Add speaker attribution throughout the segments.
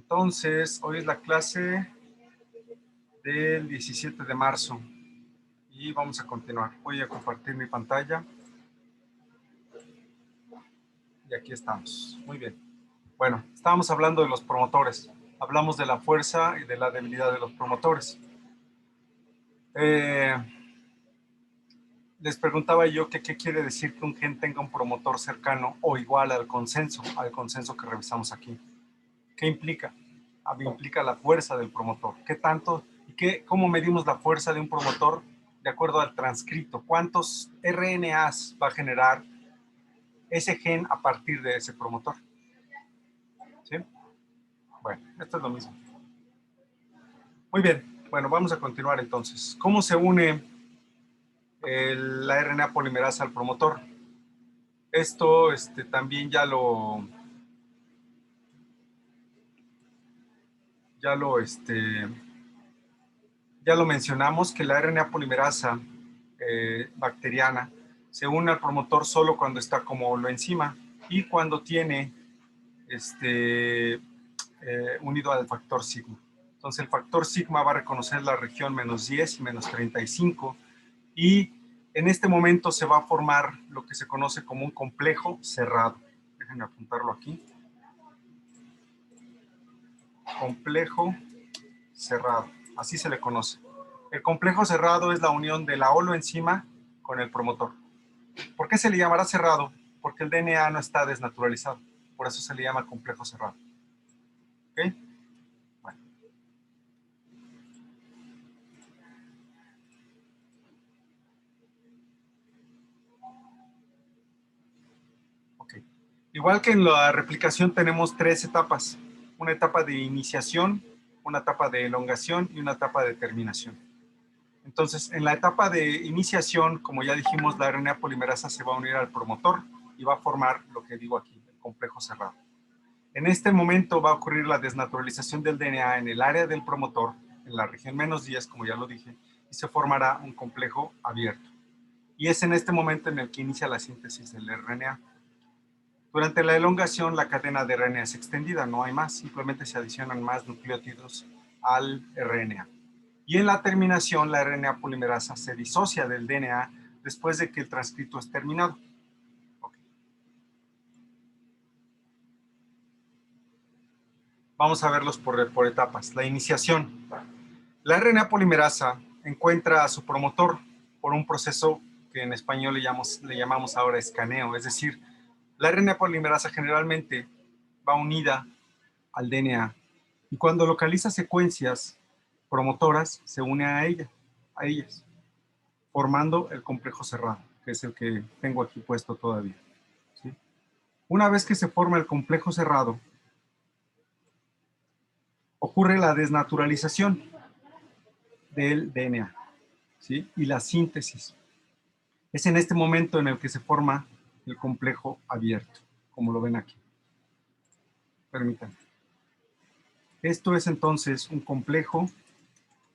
Speaker 1: Entonces, hoy es la clase del 17 de marzo y vamos a continuar. Voy a compartir mi pantalla y aquí estamos. Muy bien. Bueno, estábamos hablando de los promotores. Hablamos de la fuerza y de la debilidad de los promotores. Les preguntaba yo qué quiere decir que un gen tenga un promotor cercano o igual al consenso que revisamos aquí. ¿Qué implica? Implica la fuerza del promotor. ¿Qué tanto y cómo medimos la fuerza de un promotor de acuerdo al transcripto? ¿Cuántos RNAs va a generar ese gen a partir de ese promotor? ¿Sí? Bueno, esto es lo mismo. Muy bien, bueno, vamos a continuar entonces. ¿Cómo se une la RNA polimerasa al promotor? Esto también ya lo mencionamos, que la RNA polimerasa bacteriana se une al promotor solo cuando está como enzima y cuando tiene unido al factor sigma. Entonces el factor sigma va a reconocer la región -10 y -35 y en este momento se va a formar lo que se conoce como un complejo cerrado. Déjenme apuntarlo aquí. Complejo cerrado, así se le conoce. El complejo cerrado es la unión de la holoenzima con el promotor. ¿Por qué se le llamará cerrado? Porque el DNA no está desnaturalizado. Por eso se le llama complejo cerrado. ¿Ok? Bueno. Ok. Igual que en la replicación tenemos tres etapas. Una etapa de iniciación, una etapa de elongación y una etapa de terminación. Entonces, en la etapa de iniciación, como ya dijimos, la RNA polimerasa se va a unir al promotor y va a formar lo que digo aquí, el complejo cerrado. En este momento va a ocurrir la desnaturalización del DNA en el área del promotor, en la región -10, como ya lo dije, y se formará un complejo abierto. Y es en este momento en el que inicia la síntesis del RNA. Durante la elongación, la cadena de RNA es extendida, no hay más, simplemente se adicionan más nucleótidos al RNA. Y en la terminación, la RNA polimerasa se disocia del DNA después de que el transcrito es terminado. Okay. Vamos a verlos por etapas. La iniciación. La RNA polimerasa encuentra a su promotor por un proceso que en español le llamamos ahora escaneo. Es decir, la RNA polimerasa generalmente va unida al DNA y cuando localiza secuencias promotoras se une a ellas, formando el complejo cerrado, que es el que tengo aquí puesto todavía. ¿Sí? Una vez que se forma el complejo cerrado, ocurre la desnaturalización del DNA, ¿sí? Y la síntesis. Es en este momento en el que se forma el complejo abierto, como lo ven aquí. Permítanme. Esto es entonces un complejo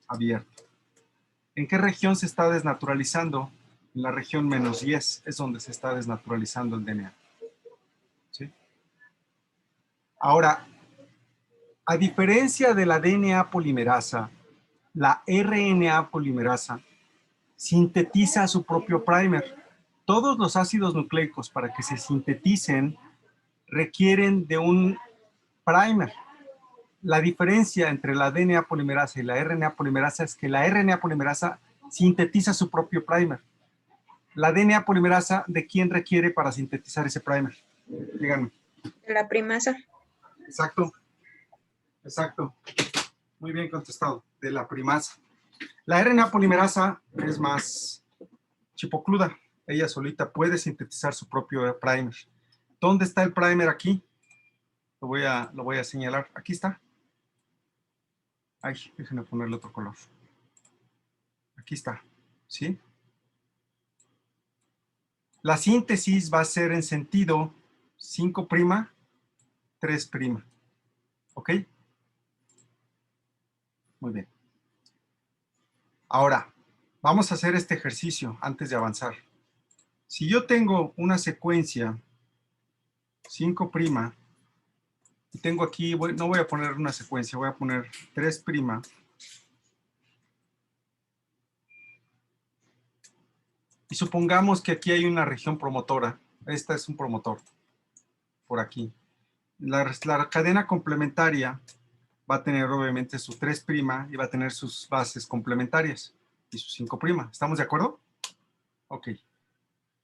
Speaker 1: abierto. ¿En qué región se está desnaturalizando? En la región -10 es donde se está desnaturalizando el DNA. ¿Sí? Ahora, a diferencia de la DNA polimerasa, la RNA polimerasa sintetiza su propio primer. Todos los ácidos nucleicos para que se sinteticen requieren de un primer. La diferencia entre la DNA polimerasa y la RNA polimerasa es que la RNA polimerasa sintetiza su propio primer. La DNA polimerasa, ¿de quién requiere para sintetizar ese primer? Díganme.
Speaker 2: La primasa.
Speaker 1: Exacto. Exacto. Muy bien contestado. De la primasa. La RNA polimerasa es más chipocluda. Ella solita puede sintetizar su propio primer. ¿Dónde está el primer aquí? Lo voy a señalar. Aquí está. Ay, déjenme ponerle otro color. Aquí está. ¿Sí? La síntesis va a ser en sentido 5', 3'. ¿Ok? Muy bien. Ahora, vamos a hacer este ejercicio antes de avanzar. Si yo tengo una secuencia 5', Y tengo aquí, no voy a poner una secuencia, voy a poner 3'. Y supongamos que aquí hay una región promotora. Esta es un promotor, por aquí. La cadena complementaria va a tener obviamente su 3' y va a tener sus bases complementarias y su 5'. ¿Estamos de acuerdo? Ok.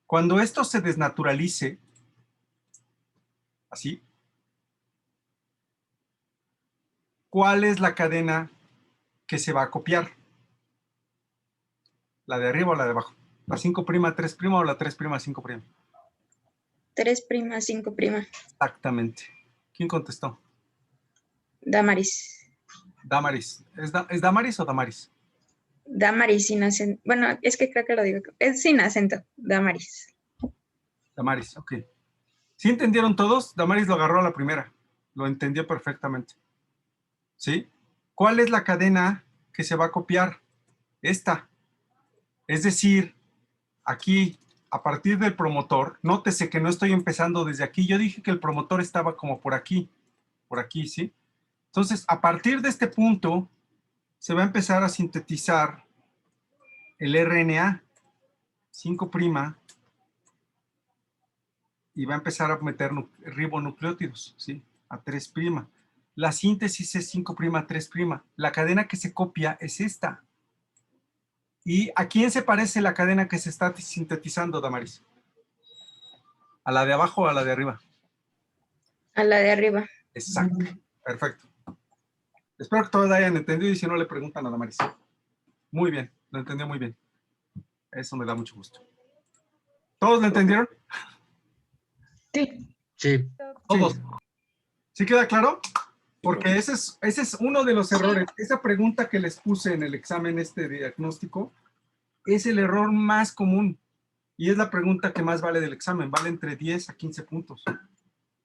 Speaker 1: Cuando esto se desnaturalice, así, ¿cuál es la cadena que se va a copiar? ¿La de arriba o la de abajo? ¿La 5', 3' o la 3', 5'?
Speaker 2: 3', 5'.
Speaker 1: Exactamente. ¿Quién contestó?
Speaker 2: Damaris.
Speaker 1: Damaris. ¿Es Damaris o Damaris?
Speaker 2: Damaris sin acento. Bueno, es que creo que lo digo. Es sin acento. Damaris.
Speaker 1: Damaris, ok. ¿Sí entendieron todos? Damaris lo agarró a la primera. Lo entendió perfectamente. ¿Sí? ¿Cuál es la cadena que se va a copiar? Esta. Es decir, aquí, a partir del promotor, nótese que no estoy empezando desde aquí. Yo dije que el promotor estaba como por aquí, ¿sí? Entonces, a partir de este punto, se va a empezar a sintetizar el RNA 5' y va a empezar a meter ribonucleótidos, ¿sí? A 3'. La síntesis es 5', 3'. La cadena que se copia es esta. ¿Y a quién se parece la cadena que se está sintetizando, Damaris? ¿A la de abajo o a la de arriba?
Speaker 2: A la de arriba.
Speaker 1: Exacto. Perfecto. Espero que todos hayan entendido y si no le preguntan a Damaris. Muy bien, lo entendió muy bien. Eso me da mucho gusto. ¿Todos lo entendieron?
Speaker 2: Sí.
Speaker 3: Sí.
Speaker 1: Todos. ¿Sí queda claro? Porque ese es uno de los errores. Esa pregunta que les puse en el examen de diagnóstico es el error más común y es la pregunta que más vale del examen. Vale entre 10 a 15 puntos.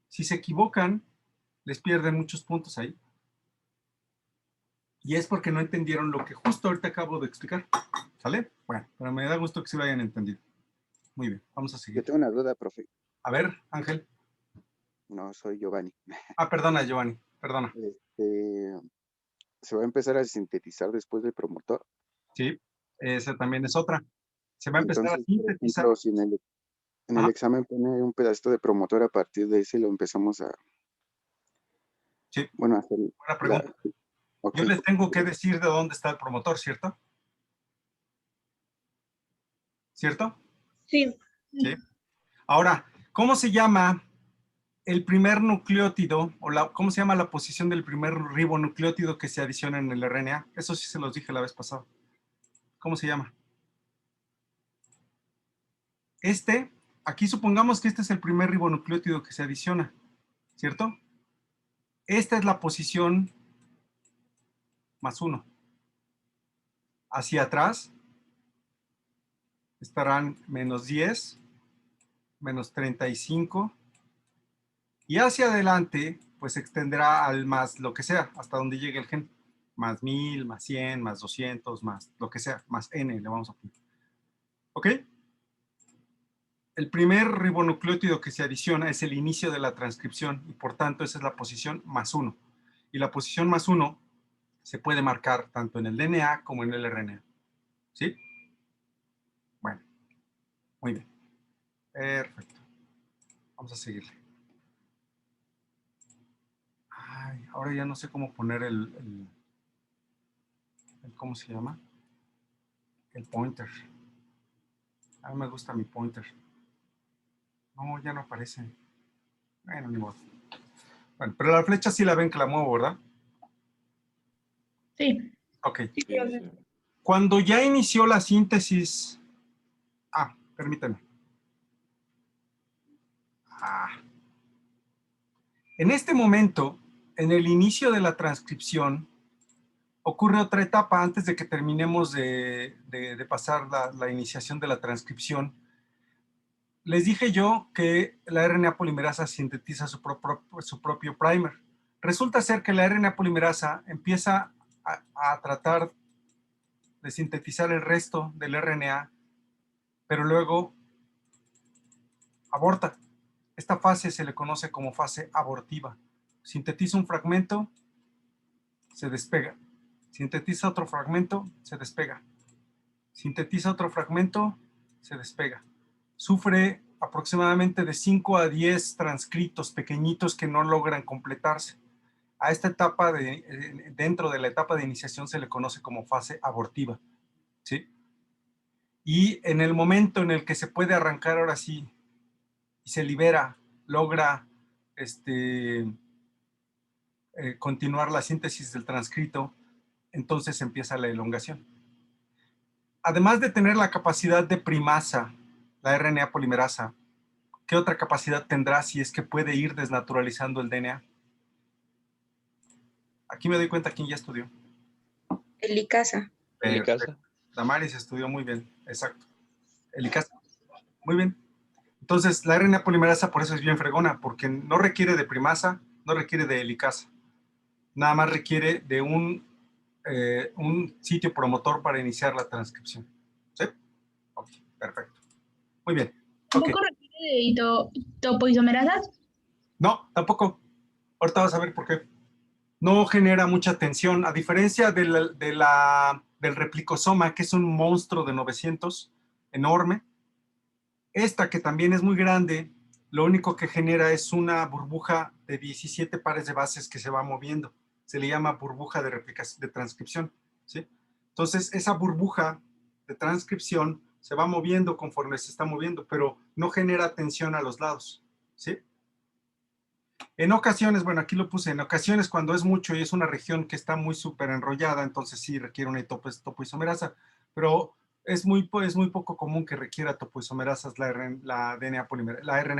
Speaker 1: Si se equivocan, les pierden muchos puntos ahí. Y es porque no entendieron lo que justo ahorita acabo de explicar. ¿Sale? Bueno, pero me da gusto que sí lo hayan entendido. Muy bien, vamos a
Speaker 4: Yo
Speaker 1: seguir.
Speaker 4: tengo una duda, profe.
Speaker 1: A ver, Ángel.
Speaker 4: No, soy Giovanni.
Speaker 1: Perdona, Giovanni, perdona.
Speaker 4: ¿Se va a empezar a sintetizar después del promotor?
Speaker 1: Sí, esa también es otra. Se va a empezar a
Speaker 4: Entonces, por
Speaker 1: sintetizar.
Speaker 4: ejemplo, si en el examen pone un pedacito de promotor, a partir de ese lo empezamos a,
Speaker 1: Sí,
Speaker 4: bueno, a hacer
Speaker 1: buena pregunta.
Speaker 4: ok.
Speaker 1: Yo les tengo que decir de dónde está el promotor, ¿cierto? ¿Cierto?
Speaker 2: Sí.
Speaker 1: Sí. Ahora, ¿cómo se llama el primer nucleótido o cómo se llama la posición del primer ribonucleótido que se adiciona en el RNA? Eso sí se los dije la vez pasada. ¿Cómo se llama? Aquí supongamos que este es el primer ribonucleótido que se adiciona, ¿cierto? Esta es la posición +1. Hacia atrás estarán -10, -35, y hacia adelante, pues se extenderá al más lo que sea, hasta donde llegue el gen. +1000, +100, +200, más lo que sea, más n le vamos a poner. ¿Ok? El primer ribonucleótido que se adiciona es el inicio de la transcripción y por tanto esa es la posición +1. Y la posición +1 se puede marcar tanto en el DNA como en el RNA. ¿Sí? Bueno, muy bien. Perfecto. Vamos a seguirle. Ay, ahora ya no sé cómo poner ¿cómo se llama? El pointer. A mí me gusta mi pointer. No, ya no aparece. Bueno, ni modo. Bueno, pero la flecha sí la ven que la muevo, ¿verdad?
Speaker 2: Sí.
Speaker 1: Ok.
Speaker 2: Sí, profe.
Speaker 1: Cuando ya inició la síntesis... permítame. En este momento, en el inicio de la transcripción, ocurre otra etapa antes de que terminemos de pasar la iniciación de la transcripción. Les dije yo que la RNA polimerasa sintetiza su propio primer. Resulta ser que la RNA polimerasa empieza a tratar de sintetizar el resto del RNA, pero luego aborta. Esta fase se le conoce como fase abortiva. Sintetiza un fragmento, se despega. Sintetiza otro fragmento, se despega. Sintetiza otro fragmento, se despega. Sufre aproximadamente de 5 a 10 transcritos pequeñitos que no logran completarse. A esta etapa, dentro de la etapa de iniciación, se le conoce como fase abortiva, ¿sí? Y en el momento en el que se puede arrancar ahora sí, y se libera, logra continuar la síntesis del transcrito, entonces empieza la elongación. Además de tener la capacidad de primasa, la RNA polimerasa, ¿qué otra capacidad tendrá si es que puede ir desnaturalizando el DNA? Aquí me doy cuenta quién ya estudió.
Speaker 2: Helicasa.
Speaker 3: Helicasa.
Speaker 1: Damaris estudió muy bien, exacto. Helicasa, muy bien. Entonces, la RNA polimerasa por eso es bien fregona, porque no requiere de primasa, no requiere de helicasa. Nada más requiere de un sitio promotor para iniciar la transcripción. ¿Sí? Ok, perfecto. Muy bien.
Speaker 5: ¿Tampoco requiere de topoisomerasas?
Speaker 1: No, tampoco. Ahorita vas a ver por qué. No genera mucha tensión, a diferencia del replicosoma, que es un monstruo de 900, enorme. Esta, que también es muy grande, lo único que genera es una burbuja de 17 pares de bases que se va moviendo. Se le llama burbuja de transcripción, ¿sí? Entonces, esa burbuja de transcripción se va moviendo conforme se está moviendo, pero no genera tensión a los lados, ¿sí? En ocasiones, bueno, aquí lo puse, en ocasiones cuando es mucho y es una región que está muy súper enrollada, entonces sí requiere una topoisomerasa, pero es muy poco común que requiera topoisomerasas la RNA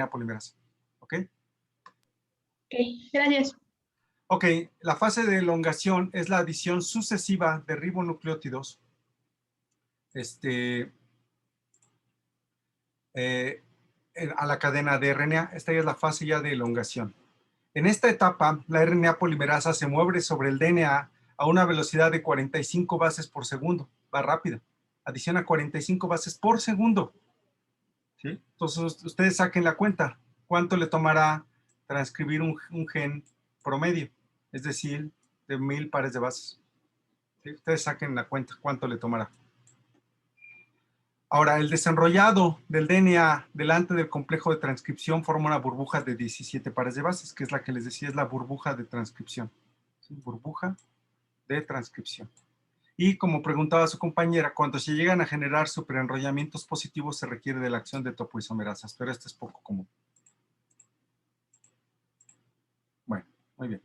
Speaker 1: polimerasa. ¿Ok?
Speaker 5: Ok, gracias.
Speaker 1: Ok, la fase de elongación es la adición sucesiva de ribonucleótidos a la cadena de RNA. Esta ya es la fase ya de elongación. En esta etapa, la RNA polimerasa se mueve sobre el DNA a una velocidad de 45 bases por segundo. Va rápida. Adiciona 45 bases por segundo. ¿Sí? Entonces, ustedes saquen la cuenta. ¿Cuánto le tomará transcribir un gen promedio? Es decir, de 1000 pares de bases. ¿Sí? Ustedes saquen la cuenta. ¿Cuánto le tomará? Ahora, el desenrollado del DNA delante del complejo de transcripción forma una burbuja de 17 pares de bases, que es la que les decía, es la burbuja de transcripción. ¿Sí? Burbuja de transcripción. Y como preguntaba su compañera, cuando se llegan a generar superenrollamientos positivos se requiere de la acción de topoisomerasas, pero esto es poco común. Bueno, muy bien.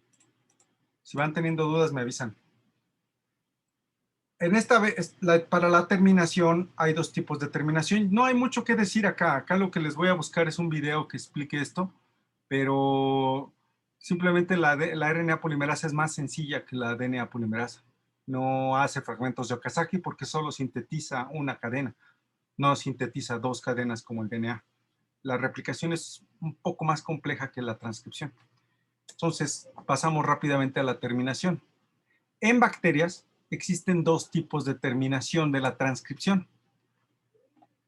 Speaker 1: Si van teniendo dudas, me avisan. En esta vez, para la terminación, hay dos tipos de terminación. No hay mucho que decir acá. Acá lo que les voy a buscar es un video que explique esto, pero simplemente la RNA polimerasa es más sencilla que la DNA polimerasa. No hace fragmentos de Okazaki porque solo sintetiza una cadena, no sintetiza dos cadenas como el DNA. La replicación es un poco más compleja que la transcripción. Entonces, pasamos rápidamente a la terminación. En bacterias existen dos tipos de terminación de la transcripción.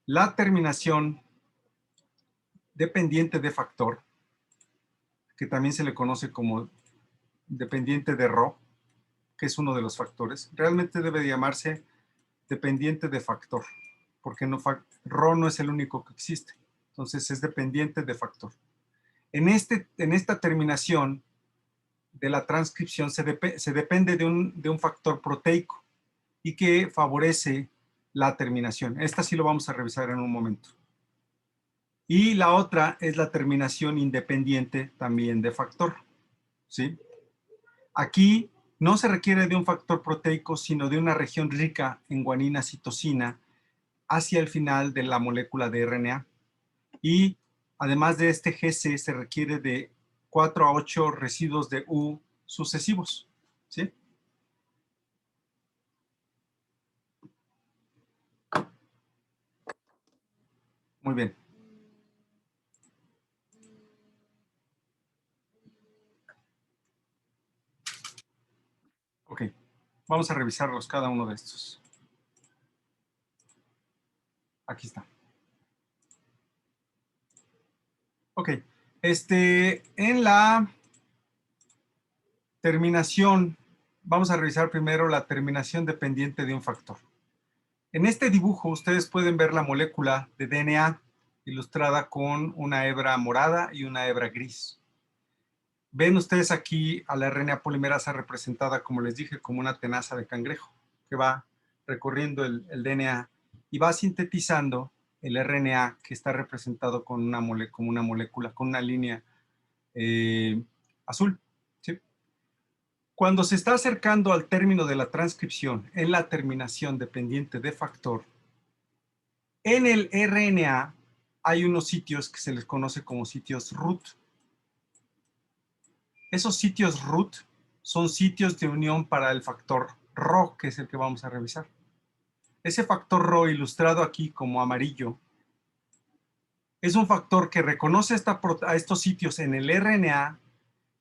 Speaker 1: La terminación dependiente de factor, que también se le conoce como dependiente de Rho, que es uno de los factores. Realmente debe llamarse dependiente de factor, porque Rho no es el único que existe. Entonces es dependiente de factor. En esta terminación de la transcripción se depende de un factor proteico y que favorece la terminación. Esta sí lo vamos a revisar en un momento. Y la otra es la terminación independiente también de factor, ¿sí? Aquí no se requiere de un factor proteico, sino de una región rica en guanina citosina hacia el final de la molécula de RNA. Y además de este GC, se requiere de 4 a 8 residuos de U sucesivos, ¿sí? Muy bien. Ok, vamos a revisarlos cada uno de estos. Aquí está. Ok, en la Terminación. Vamos a revisar primero la terminación dependiente de un factor. En este dibujo ustedes pueden ver la molécula de DNA ilustrada con una hebra morada y una hebra gris. Ven ustedes aquí a la RNA polimerasa representada, como les dije, como una tenaza de cangrejo que va recorriendo el DNA y va sintetizando el RNA que está representado con una molécula, con una línea azul. ¿Sí? Cuando se está acercando al término de la transcripción en la terminación dependiente de factor, en el RNA hay unos sitios que se les conoce como sitios root. Esos sitios root son sitios de unión para el factor Rho, que es el que vamos a revisar. Ese factor Rho, ilustrado aquí como amarillo, es un factor que reconoce a estos sitios en el RNA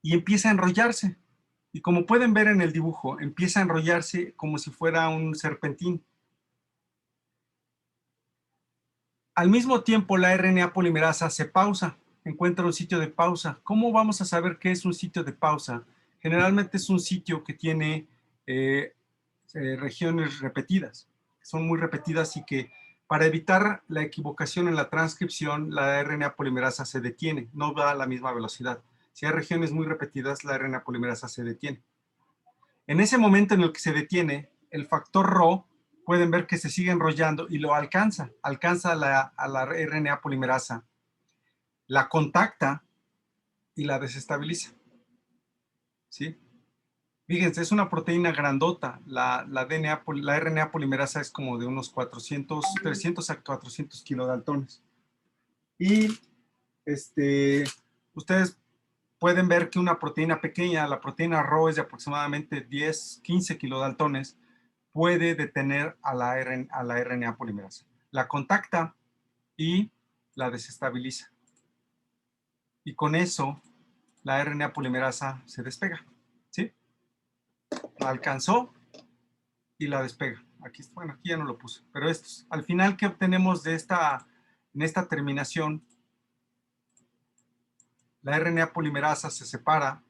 Speaker 1: y empieza a enrollarse. Y como pueden ver en el dibujo, empieza a enrollarse como si fuera un serpentín. Al mismo tiempo, la RNA polimerasa se pausa, encuentra un sitio de pausa. ¿Cómo vamos a saber qué es un sitio de pausa? Generalmente es un sitio que tiene regiones repetidas, son muy repetidas y que para evitar la equivocación en la transcripción, la RNA polimerasa se detiene, no va a la misma velocidad. Si hay regiones muy repetidas, la RNA polimerasa se detiene. En ese momento en el que se detiene, el factor Rho, pueden ver que se sigue enrollando y lo alcanza a la RNA polimerasa, la contacta y la desestabiliza. ¿Sí? Fíjense, es una proteína grandota. La RNA polimerasa es como de unos 300 a 400 kilodaltones. Y ustedes pueden ver que una proteína pequeña, la proteína Rho es de aproximadamente 10, 15 kilodaltones, puede detener a la RNA polimerasa. La contacta y la desestabiliza. Y con eso, la RNA polimerasa se despega. ¿Sí? La alcanzó y la despega. Aquí ya no lo puse. Pero al final, ¿qué obtenemos en esta terminación? La RNA polimerasa se separa.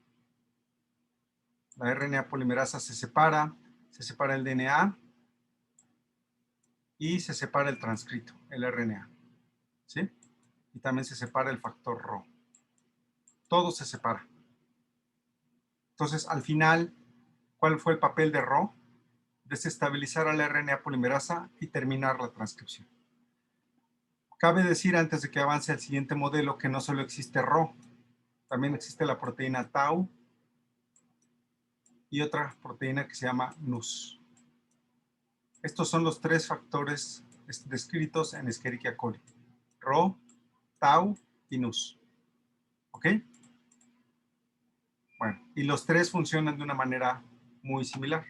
Speaker 1: La RNA polimerasa se separa el DNA y se separa el transcrito, el RNA. ¿Sí? Y también se separa el factor Rho. Todo se separa. Entonces, al final, ¿cuál fue el papel de Rho? Desestabilizar a la RNA polimerasa y terminar la transcripción. Cabe decir, antes de que avance al siguiente modelo, que no solo existe Rho, también existe la proteína Tau y otra proteína que se llama NUS. Estos son los tres factores descritos en Escherichia coli. Rho, Tau y NUS. ¿Ok? Bueno, y los tres funcionan de una manera muy similar.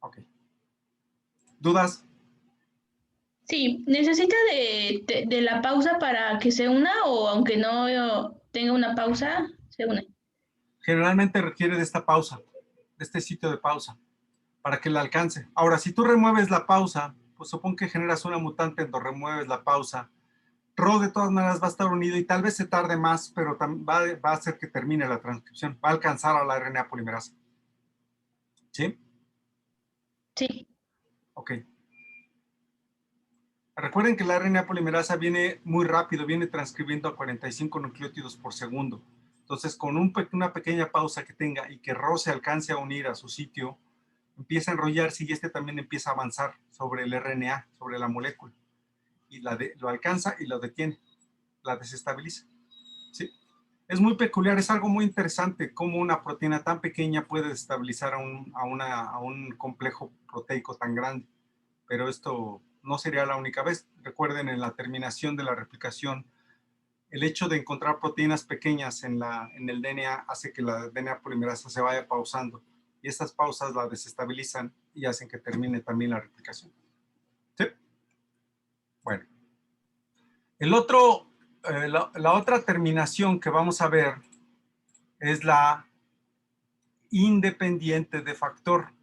Speaker 1: Ok. ¿Dudas?
Speaker 5: Sí, ¿necesita de la pausa para que se una o aunque no tenga una pausa, se une?
Speaker 1: Generalmente requiere de esta pausa, de este sitio de pausa, para que la alcance. Ahora, si tú remueves la pausa, pues supón que generas una mutante donde remueves la pausa, Rho de todas maneras va a estar unido y tal vez se tarde más, pero va a hacer que termine la transcripción, va a alcanzar a la RNA polimerasa. ¿Sí?
Speaker 5: Sí.
Speaker 1: Ok. Recuerden que la RNA polimerasa viene muy rápido, viene transcribiendo a 45 nucleótidos por segundo. Entonces, con una pequeña pausa que tenga y que Rho se alcance a unir a su sitio, empieza a enrollarse y también empieza a avanzar sobre el RNA, sobre la molécula. Y lo alcanza y lo detiene, la desestabiliza. ¿Sí? Es muy peculiar, es algo muy interesante cómo una proteína tan pequeña puede desestabilizar a un complejo proteico tan grande. Pero esto no sería la única vez. Recuerden, en la terminación de la replicación, el hecho de encontrar proteínas pequeñas en el DNA hace que la DNA polimerasa se vaya pausando. Y estas pausas la desestabilizan y hacen que termine también la replicación. ¿Sí? Bueno. La otra terminación que vamos a ver es la independiente de factor.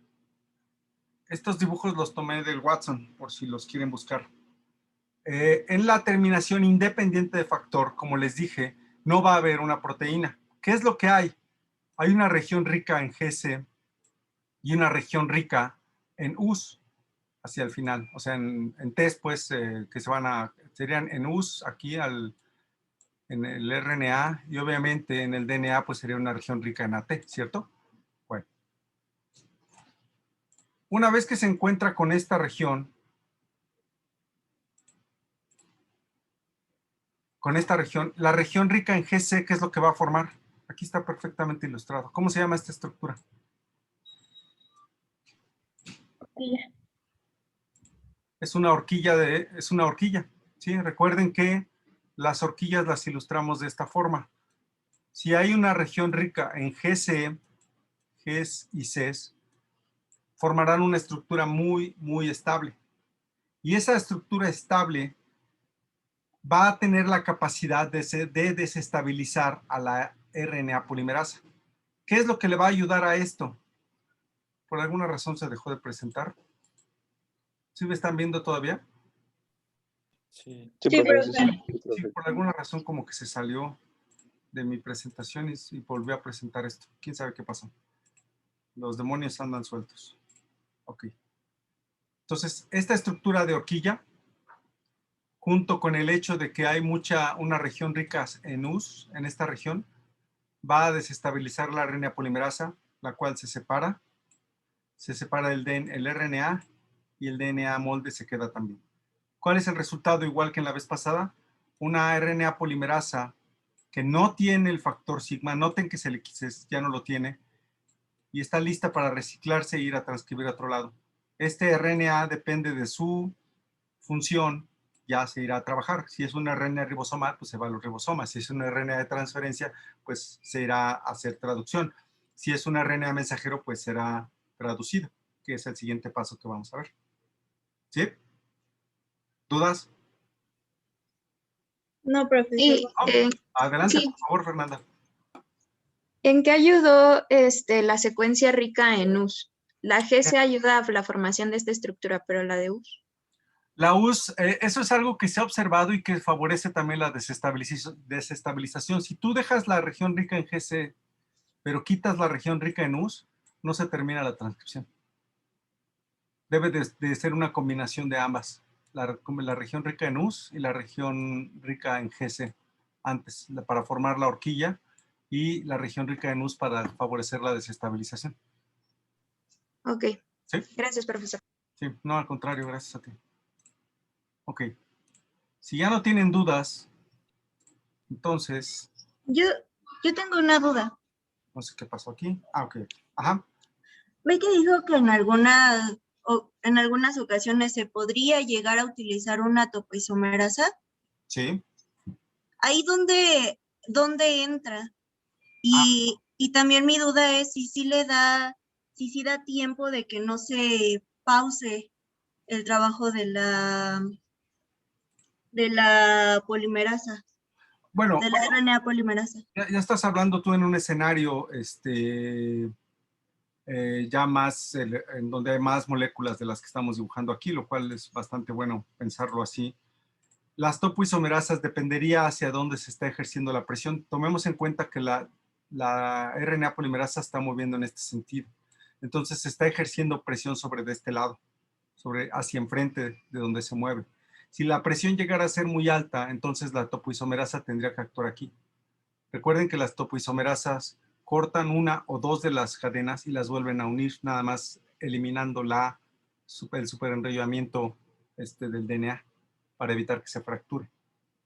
Speaker 1: Estos dibujos los tomé del Watson, por si los quieren buscar. En la terminación independiente de factor, como les dije, no va a haber una proteína. ¿Qué es lo que hay? hay una región rica en GC y una región rica en US hacia el final. O sea, en Ts, pues, que serían en US aquí en el RNA y obviamente en el DNA, pues sería una región rica en AT, ¿cierto? Bueno. Una vez que se encuentra con esta región, la región rica en GC, ¿qué es lo que va a formar? Aquí está perfectamente ilustrado. ¿Cómo se llama esta estructura? Es una horquilla, ¿sí? Recuerden que las horquillas las ilustramos de esta forma. Si hay una región rica en GC, Gs y Cs, formarán una estructura muy, muy estable. Y esa estructura estable va a tener la capacidad de desestabilizar a la RNA polimerasa. ¿Qué es lo que le va a ayudar a esto? Por alguna razón se dejó de presentar. ¿Sí me están viendo todavía?
Speaker 4: Sí,
Speaker 5: Sí,
Speaker 4: profe,
Speaker 5: profe.
Speaker 1: Sí, por alguna razón como que se salió de mi presentación y volvió a presentar esto. ¿Quién sabe qué pasó? Los demonios andan sueltos. Ok. Entonces, esta estructura de horquilla, junto con el hecho de que hay una región rica en US, en esta región, va a desestabilizar la RNA polimerasa, la cual se separa el RNA y el DNA molde se queda también. ¿Cuál es el resultado? Igual que en la vez pasada, una RNA polimerasa que no tiene el factor sigma, noten que ya no lo tiene, y está lista para reciclarse e ir a transcribir a otro lado. Este RNA depende de su función, ya se irá a trabajar. Si es una RNA ribosomal, pues se va a los ribosomas. Si es una RNA de transferencia, pues se irá a hacer traducción. Si es una RNA mensajero, pues será traducido, que es el siguiente paso que vamos a ver. ¿Sí? ¿Dudas?
Speaker 2: No, profesor.
Speaker 5: Y,
Speaker 1: Adelante,
Speaker 2: sí.
Speaker 1: por favor, Fernanda.
Speaker 2: ¿En qué ayudó la secuencia rica en US? La GC ayuda a la formación de esta estructura, pero la de US.
Speaker 1: La US, eso es algo que se ha observado y que favorece también la desestabilización. Si tú dejas la región rica en GC, pero quitas la región rica en US, no se termina la transcripción. Debe de ser una combinación de ambas. La región rica en US y la región rica en GC antes, para formar la horquilla, y la región rica en US para favorecer la desestabilización.
Speaker 2: Ok.
Speaker 1: ¿Sí?
Speaker 2: Gracias, profesor.
Speaker 1: Sí, no, al contrario, gracias a ti. Ok. Si ya no tienen dudas, entonces,
Speaker 3: Yo tengo una duda.
Speaker 1: no sé qué pasó aquí. Ah, ok. Ajá.
Speaker 3: ¿Ve que dijo que en algunas ocasiones se podría llegar a utilizar una topoisomerasa?
Speaker 1: Sí.
Speaker 3: ¿Ahí dónde entra? Y también mi duda es si sí da tiempo de que no se pause el trabajo de la polimerasa,
Speaker 1: Bueno,
Speaker 3: de la RNA polimerasa.
Speaker 1: ya estás hablando tú en un escenario ya más, en donde hay más moléculas de las que estamos dibujando aquí, lo cual es bastante bueno pensarlo así. Las topoisomerasas dependería hacia dónde se está ejerciendo la presión. Tomemos en cuenta que la RNA polimerasa está moviendo en este sentido. Entonces se está ejerciendo presión sobre de este lado, hacia enfrente de donde se mueve. Si la presión llegara a ser muy alta, entonces la topoisomerasa tendría que actuar aquí. Recuerden que las topoisomerasas cortan una o dos de las cadenas y las vuelven a unir, nada más eliminando el superenrollamiento del DNA para evitar que se fracture.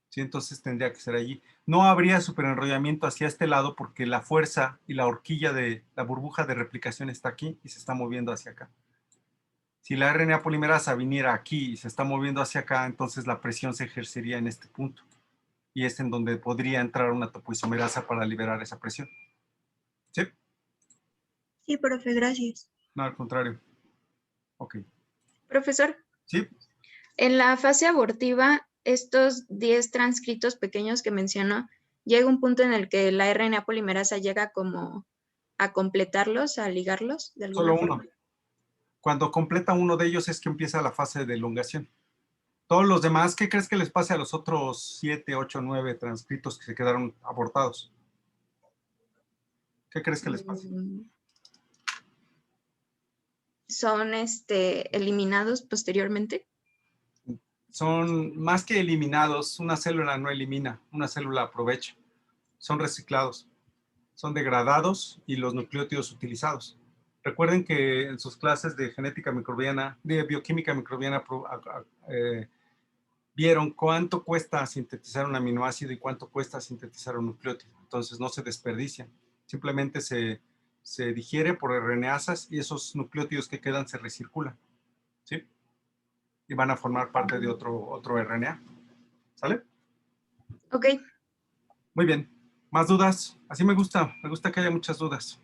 Speaker 1: ¿Sí? Entonces tendría que ser allí. No habría superenrollamiento hacia este lado porque la fuerza y la horquilla de la burbuja de replicación está aquí y se está moviendo hacia acá. Si la RNA polimerasa viniera aquí y se está moviendo hacia acá, entonces la presión se ejercería en este punto. Y es en donde podría entrar una topoisomerasa para liberar esa presión. ¿Sí?
Speaker 3: Sí, profe, gracias.
Speaker 1: No, al contrario. Ok.
Speaker 2: Profesor,
Speaker 1: ¿Sí?
Speaker 2: en la fase abortiva, estos 10 transcritos pequeños que mencionó, llega un punto en el que la RNA polimerasa llega como a completarlos, a ligarlos de alguna
Speaker 1: Solo
Speaker 2: forma.
Speaker 1: uno. Cuando completa uno de ellos es que empieza la fase de elongación. Todos los demás, ¿qué crees que les pase a los otros 7, 8, 9 transcritos que se quedaron abortados? ¿Qué crees que les pasa?
Speaker 2: Son eliminados posteriormente.
Speaker 1: Son más que eliminados, una célula no elimina, una célula aprovecha. Son reciclados, son degradados y los nucleótidos utilizados. Recuerden que en sus clases de genética microbiana, de bioquímica microbiana, vieron cuánto cuesta sintetizar un aminoácido y cuánto cuesta sintetizar un nucleótido. Entonces no se desperdician, simplemente se digiere por RNasas y esos nucleótidos que quedan se recirculan, ¿sí? Y van a formar parte de otro RNA. ¿Sale?
Speaker 2: Ok.
Speaker 1: Muy bien. ¿Más dudas? Así me gusta que haya muchas dudas.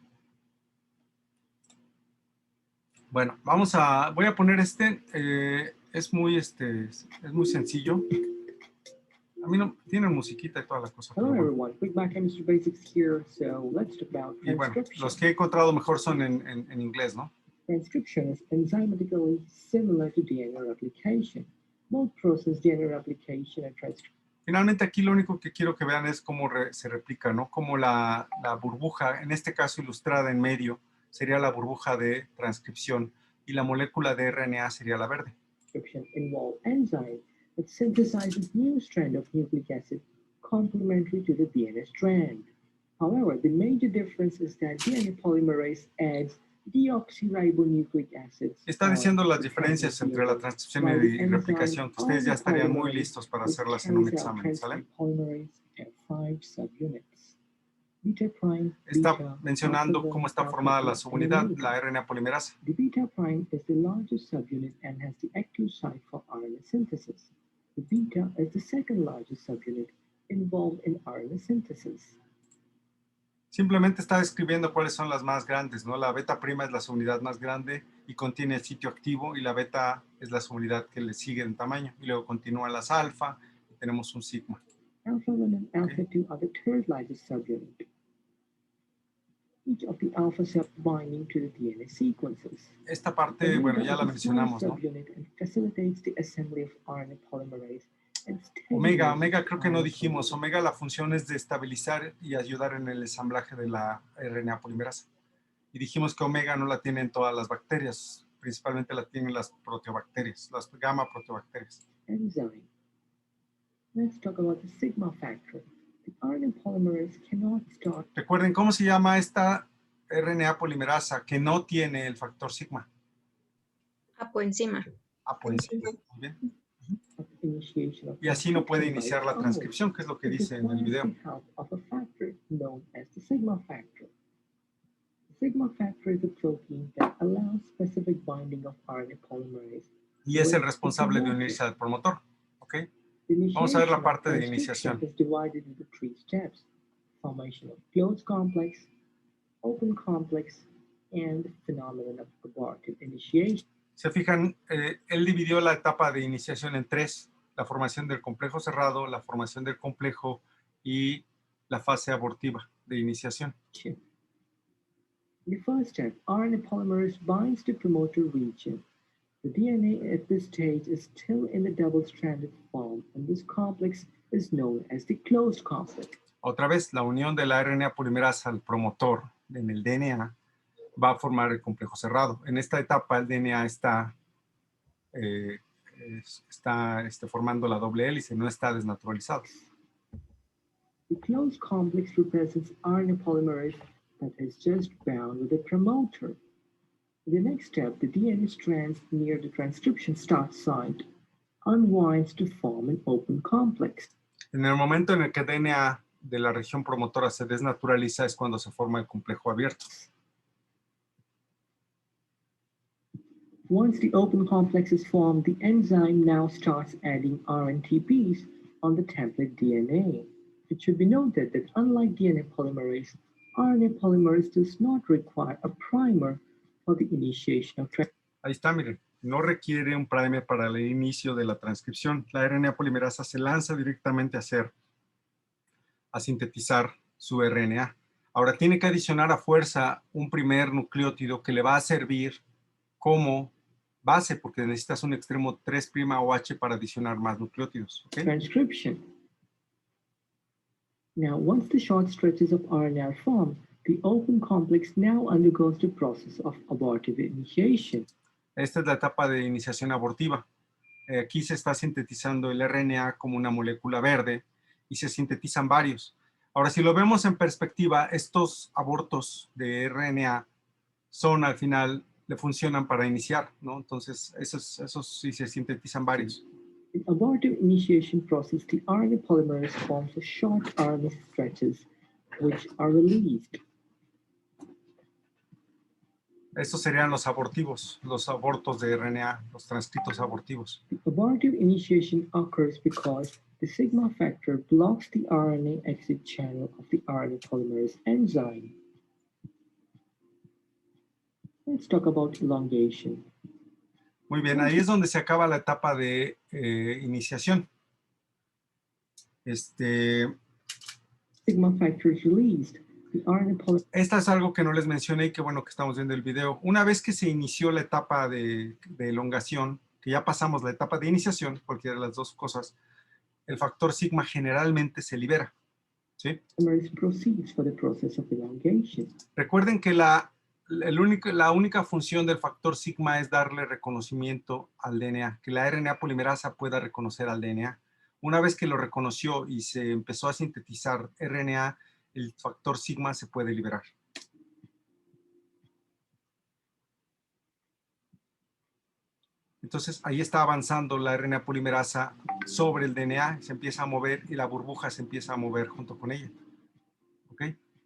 Speaker 1: Bueno, voy a poner es muy sencillo. A mí no, tiene musiquita y toda la cosa.
Speaker 6: Hello
Speaker 1: bueno.
Speaker 6: everyone, Quick Biochemistry Basics here, so let's talk about
Speaker 1: Y bueno,
Speaker 6: transcription.
Speaker 1: los que he encontrado mejor son en inglés, ¿no?
Speaker 6: Transcription is enzymatically similar to DNA replication. Both process DNA replication and transcription.
Speaker 1: Finalmente aquí lo único que quiero que vean es cómo se replica, ¿no? Como la burbuja, en este caso ilustrada en medio, sería la burbuja de transcripción y la molécula de RNA sería la verde.
Speaker 6: Transcription involve enzyme that synthesizes new strand of nucleic acid complementary to the DNA strand. However, the major difference is that DNA polymerase adds deoxyribonucleic acids.
Speaker 1: Está diciendo las diferencias entre la transcripción y replicación, que ustedes ya estarían muy listos para hacerlas en un examen, ¿sale? Está mencionando cómo está formada la subunidad, la RNA polimerasa.
Speaker 6: The beta prime is the largest subunit and has the active site for RNA synthesis. The beta is the second largest subunit involved in RNA synthesis.
Speaker 1: Simplemente está describiendo cuáles son las más grandes, ¿no? La beta prima es la subunidad más grande y contiene el sitio activo, y la beta es la subunidad que le sigue en tamaño. Y luego continúan las alfa y tenemos un sigma.
Speaker 6: Alpha 1 and alpha 2 are the third largest subunit. Each of the alpha sub binding to the DNA sequences.
Speaker 1: Esta parte, bueno, ya la mencionamos, ¿no?
Speaker 6: Subunit and facilitates the assembly of RNA polymerase.
Speaker 1: Omega creo que no dijimos. Omega, la función es de estabilizar y ayudar en el ensamblaje de la RNA polimerasa. Y dijimos que omega no la tienen todas las bacterias, principalmente la tienen las proteobacterias, las gamma proteobacterias.
Speaker 6: Enzyme. Let's talk about the sigma factor. The RNA polymerase cannot start.
Speaker 1: Recuerden, ¿cómo se llama esta RNA polimerasa que no tiene el factor sigma?
Speaker 2: Apoenzima.
Speaker 1: Apoenzima. Muy bien. Y así no puede iniciar la transcripción, que es lo que dice en el video. Y es el responsable de unirse al promotor. ¿Ok? Vamos a ver la parte de iniciación.
Speaker 6: Formation of closed complex, open complex, and the phenomenon of abortive initiation.
Speaker 1: Se fijan, él dividió la etapa de iniciación en tres: la formación del complejo cerrado, la formación del complejo y la fase abortiva de iniciación.
Speaker 6: The first step, RNA polymerase binds to promoter region. The DNA at this stage is still in the double-stranded form, and this complex is known as the closed complex.
Speaker 1: Otra vez, la unión de la RNA polimerasa al promotor en el DNA va a formar el complejo cerrado. En esta etapa el DNA está formando la doble hélice, no está desnaturalizado.
Speaker 6: The closed complex represents RNA polymerase that is just bound with the promoter. In the next step, the DNA strands near the transcription start site unwinds to form an open complex.
Speaker 1: En el momento en el que el DNA de la región promotora se desnaturaliza es cuando se forma el complejo abierto.
Speaker 6: Once the open complex is formed, the enzyme now starts adding RNTPs on the template DNA. It should be noted that unlike DNA polymerase, RNA polymerase does not require a primer for the initiation of transcription.
Speaker 1: Ahí está, miren. No requiere un primer para el inicio de la transcripción. La RNA polimerasa se lanza directamente a sintetizar su RNA. Ahora tiene que adicionar a fuerza un primer nucleótido que le va a servir como base, porque necesitas un extremo 3' OH para adicionar más nucleótidos. ¿Okay?
Speaker 6: Transcription. Now, once the short stretches of RNA are formed, The open complex now undergoes the process of abortive initiation.
Speaker 1: Esta es la etapa de iniciación abortiva. Aquí se está sintetizando el RNA como una molécula verde y se sintetizan varios. Ahora, si lo vemos en perspectiva, estos abortos de RNA son al final, le funcionan para iniciar, ¿no? Entonces, esos sí se sintetizan varios.
Speaker 6: In abortive initiation process, the RNA polymerase forms a short RNA stretches which are released.
Speaker 1: Estos serían los abortivos, los abortos de RNA, los transcritos abortivos.
Speaker 6: The abortive initiation occurs because the sigma factor blocks the RNA exit channel of the RNA polymerase enzyme. Let's talk about elongation.
Speaker 1: Muy bien, ahí es donde se acaba la etapa de iniciación.
Speaker 6: Sigma factor is released. The RNA polymerase.
Speaker 1: Esta es algo que no les mencioné y qué bueno que estamos viendo el video. Una vez que se inició la etapa de elongación, que ya pasamos la etapa de iniciación, cualquiera de las dos cosas, el factor sigma generalmente se libera, ¿sí?
Speaker 6: Proceeds for the process of elongation.
Speaker 1: Recuerden que la única función del factor sigma es darle reconocimiento al DNA, que la RNA polimerasa pueda reconocer al DNA. Una vez que lo reconoció y se empezó a sintetizar RNA, el factor sigma se puede liberar. Entonces, ahí está avanzando la RNA polimerasa sobre el DNA, se empieza a mover y la burbuja se empieza a mover junto con ella. ¿Ok?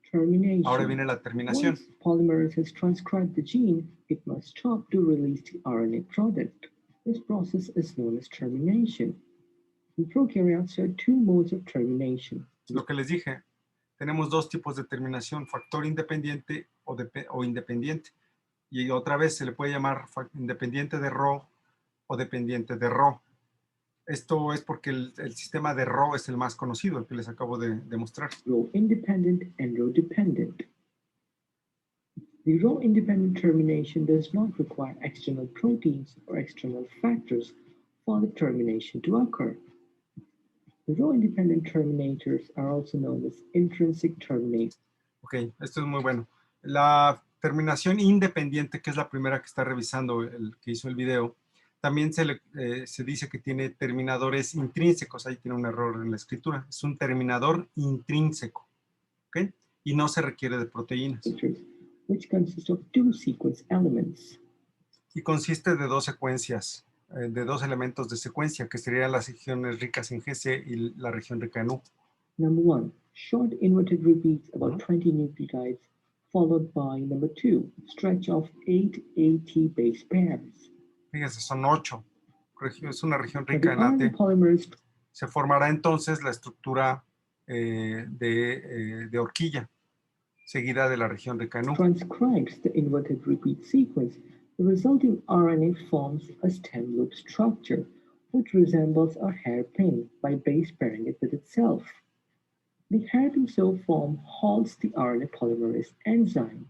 Speaker 6: Termination.
Speaker 1: Ahora viene la terminación.
Speaker 6: Once polymerase has transcribed the gene, it must stop to release the RNA product. This process is known as termination. In prokaryotes, there are two modes of termination.
Speaker 1: Lo que les dije, tenemos dos tipos de terminación, factor independiente o independiente. Y otra vez se le puede llamar independiente de Rho o dependiente de Rho. Esto es porque el sistema de Rho es el más conocido, el que les acabo de demostrar.
Speaker 6: Rho independent and Rho dependent. The Rho independent termination does not require external proteins or external factors for the termination to occur. The Rho independent terminators are also known as intrinsic terminators.
Speaker 1: Ok, esto es muy bueno. La terminación independiente, que es la primera que está revisando el que hizo el video, también se dice que tiene terminadores intrínsecos. Ahí tiene un error en la escritura. Es un terminador intrínseco. ¿Ok? Y no se requiere de proteínas.
Speaker 6: Which consist of two sequence elements.
Speaker 1: Y consiste de dos secuencias, de dos elementos de secuencia, que serían las regiones ricas en GC y la región rica en U.
Speaker 6: Number one, short inverted repeats about 20 nucleotides, followed by number two, stretch of 8 AT base pairs.
Speaker 1: Fíjense, son 8. Es una región rica en AT. Se formará entonces la estructura de horquilla, seguida de la región rica en U.
Speaker 6: Transcribes the inverted repeat sequence. The resulting RNA forms a stem loop structure, which resembles a hairpin by base pairing it with itself. The hairpin so formed halts the RNA polymerase enzyme.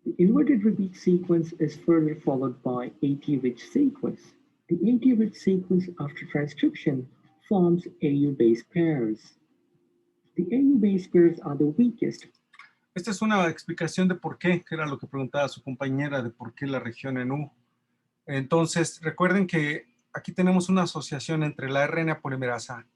Speaker 6: The inverted repeat sequence is further followed by AT-rich sequence. The AT-rich sequence after transcription forms AU base pairs. The AU base pairs are the weakest.
Speaker 1: Esta es una explicación de por qué, que era lo que preguntaba su compañera, de por qué la región en U. Entonces, recuerden que aquí tenemos una asociación entre la RNA polimerasa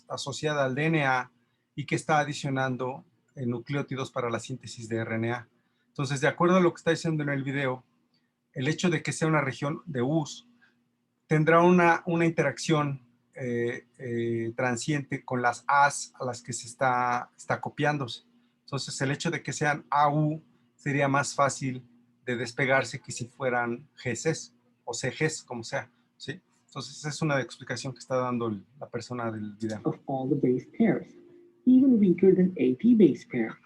Speaker 1: asociada al DNA y que está adicionando nucleótidos para la síntesis de RNA. Entonces, de acuerdo a lo que está diciendo en el video, el hecho de que sea una región de US tendrá una interacción transiente con las A's a las que se está copiándose. Entonces, el hecho de que sean AU sería más fácil de despegarse que si fueran GCs o CGs, como sea, ¿sí? Entonces, esa es una explicación que está dando la persona del video.
Speaker 6: Of all the base pairs, even weaker than AT base pair.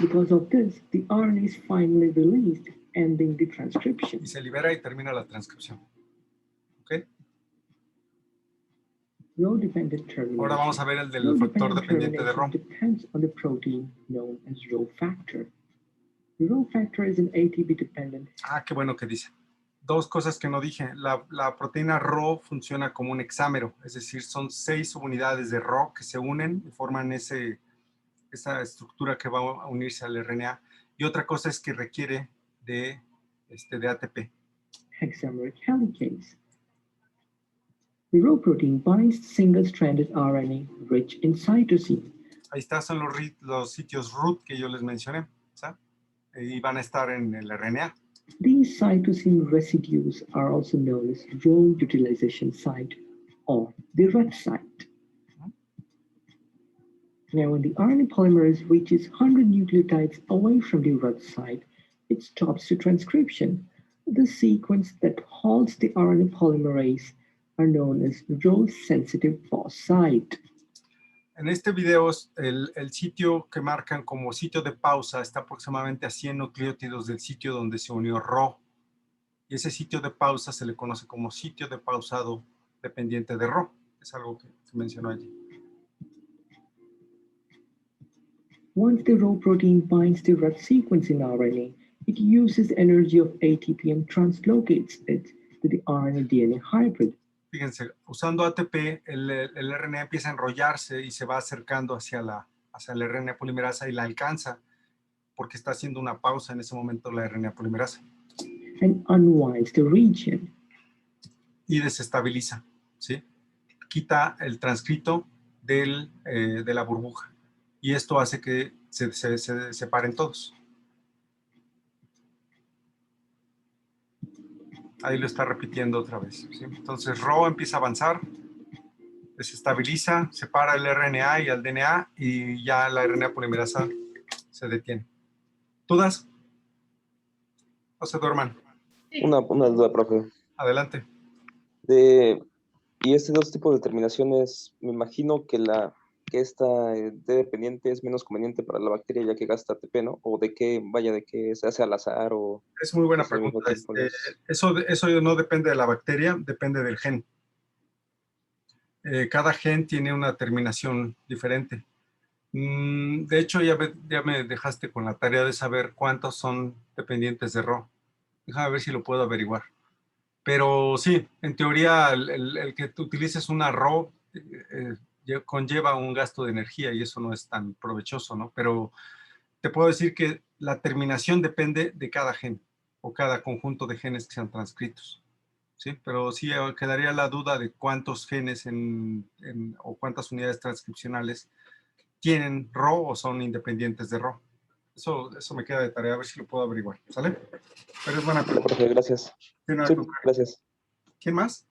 Speaker 6: Because of this, the RNA is finally released, ending the transcription.
Speaker 1: Y se libera y termina la transcripción. ¿Ok?
Speaker 6: Rho dependent termination.
Speaker 1: Ahora vamos a ver el del factor dependiente de Rho.
Speaker 6: Depends on the protein known as Rho factor. The Rho factor is an ATP dependent.
Speaker 1: Ah, qué bueno que dice. Dos cosas que no dije. La proteína Rho funciona como un hexámero, es decir, son 6 subunidades de Rho que se unen y forman esa estructura que va a unirse al RNA. Y otra cosa es que requiere de ATP.
Speaker 6: Hexameric helicase. The Rho protein binds single-stranded RNA rich in cytosine.
Speaker 1: Ahí está, son los sitios root que yo les mencioné, ¿sabes? Y van a estar en el RNA.
Speaker 6: These cytosine residues are also known as Rho utilization site or the red site. Now, when the RNA polymerase reaches 100 nucleotides away from the red site, it stops the transcription. The sequence that halts the RNA polymerase are known as Rho-sensitive pause site.
Speaker 1: En este video, el sitio que marcan como sitio de pausa está aproximadamente a 100 nucleótidos del sitio donde se unió Rho. Y ese sitio de pausa se le conoce como sitio de pausado dependiente de Rho. Es algo que se mencionó allí.
Speaker 6: Once the Rho protein binds the red sequence in RNA, it uses energy of ATP and translocates it to the RNA-DNA hybrid.
Speaker 1: Fíjense, usando ATP, el RNA empieza a enrollarse y se va acercando hacia el RNA polimerasa y la alcanza porque está haciendo una pausa en ese momento la RNA polimerasa.
Speaker 6: And unwinds the region.
Speaker 1: Y desestabiliza, ¿sí? Quita el transcrito de la burbuja. Y esto hace que se separen todos. Ahí lo está repitiendo otra vez, ¿sí? Entonces, Rho empieza a avanzar, desestabiliza, separa el RNA y el DNA y ya la RNA polimerasa se detiene. ¿Dudas? No se duerman.
Speaker 7: Una duda, profe.
Speaker 1: Adelante.
Speaker 7: Y estos dos tipos de terminaciones, me imagino que esta D dependiente es menos conveniente para la bacteria ya que gasta ATP, ¿no? O de que se hace al azar o...
Speaker 1: Es muy buena pregunta. Eso no depende de la bacteria, depende del gen. Cada gen tiene una terminación diferente. De hecho, ya me dejaste con la tarea de saber cuántos son dependientes de Rho. Déjame ver si lo puedo averiguar. Pero sí, en teoría, el que tú utilices una Rho conlleva un gasto de energía y eso no es tan provechoso, ¿no? Pero te puedo decir que la terminación depende de cada gen o cada conjunto de genes que sean transcritos, ¿sí? Pero sí quedaría la duda de cuántos genes o cuántas unidades transcripcionales tienen Rho o son independientes de Rho. Eso me queda de tarea, a ver si lo puedo averiguar, ¿sale? Pero es buena pregunta.
Speaker 7: Profe, gracias.
Speaker 1: Sí,
Speaker 7: gracias.
Speaker 1: ¿Quién más?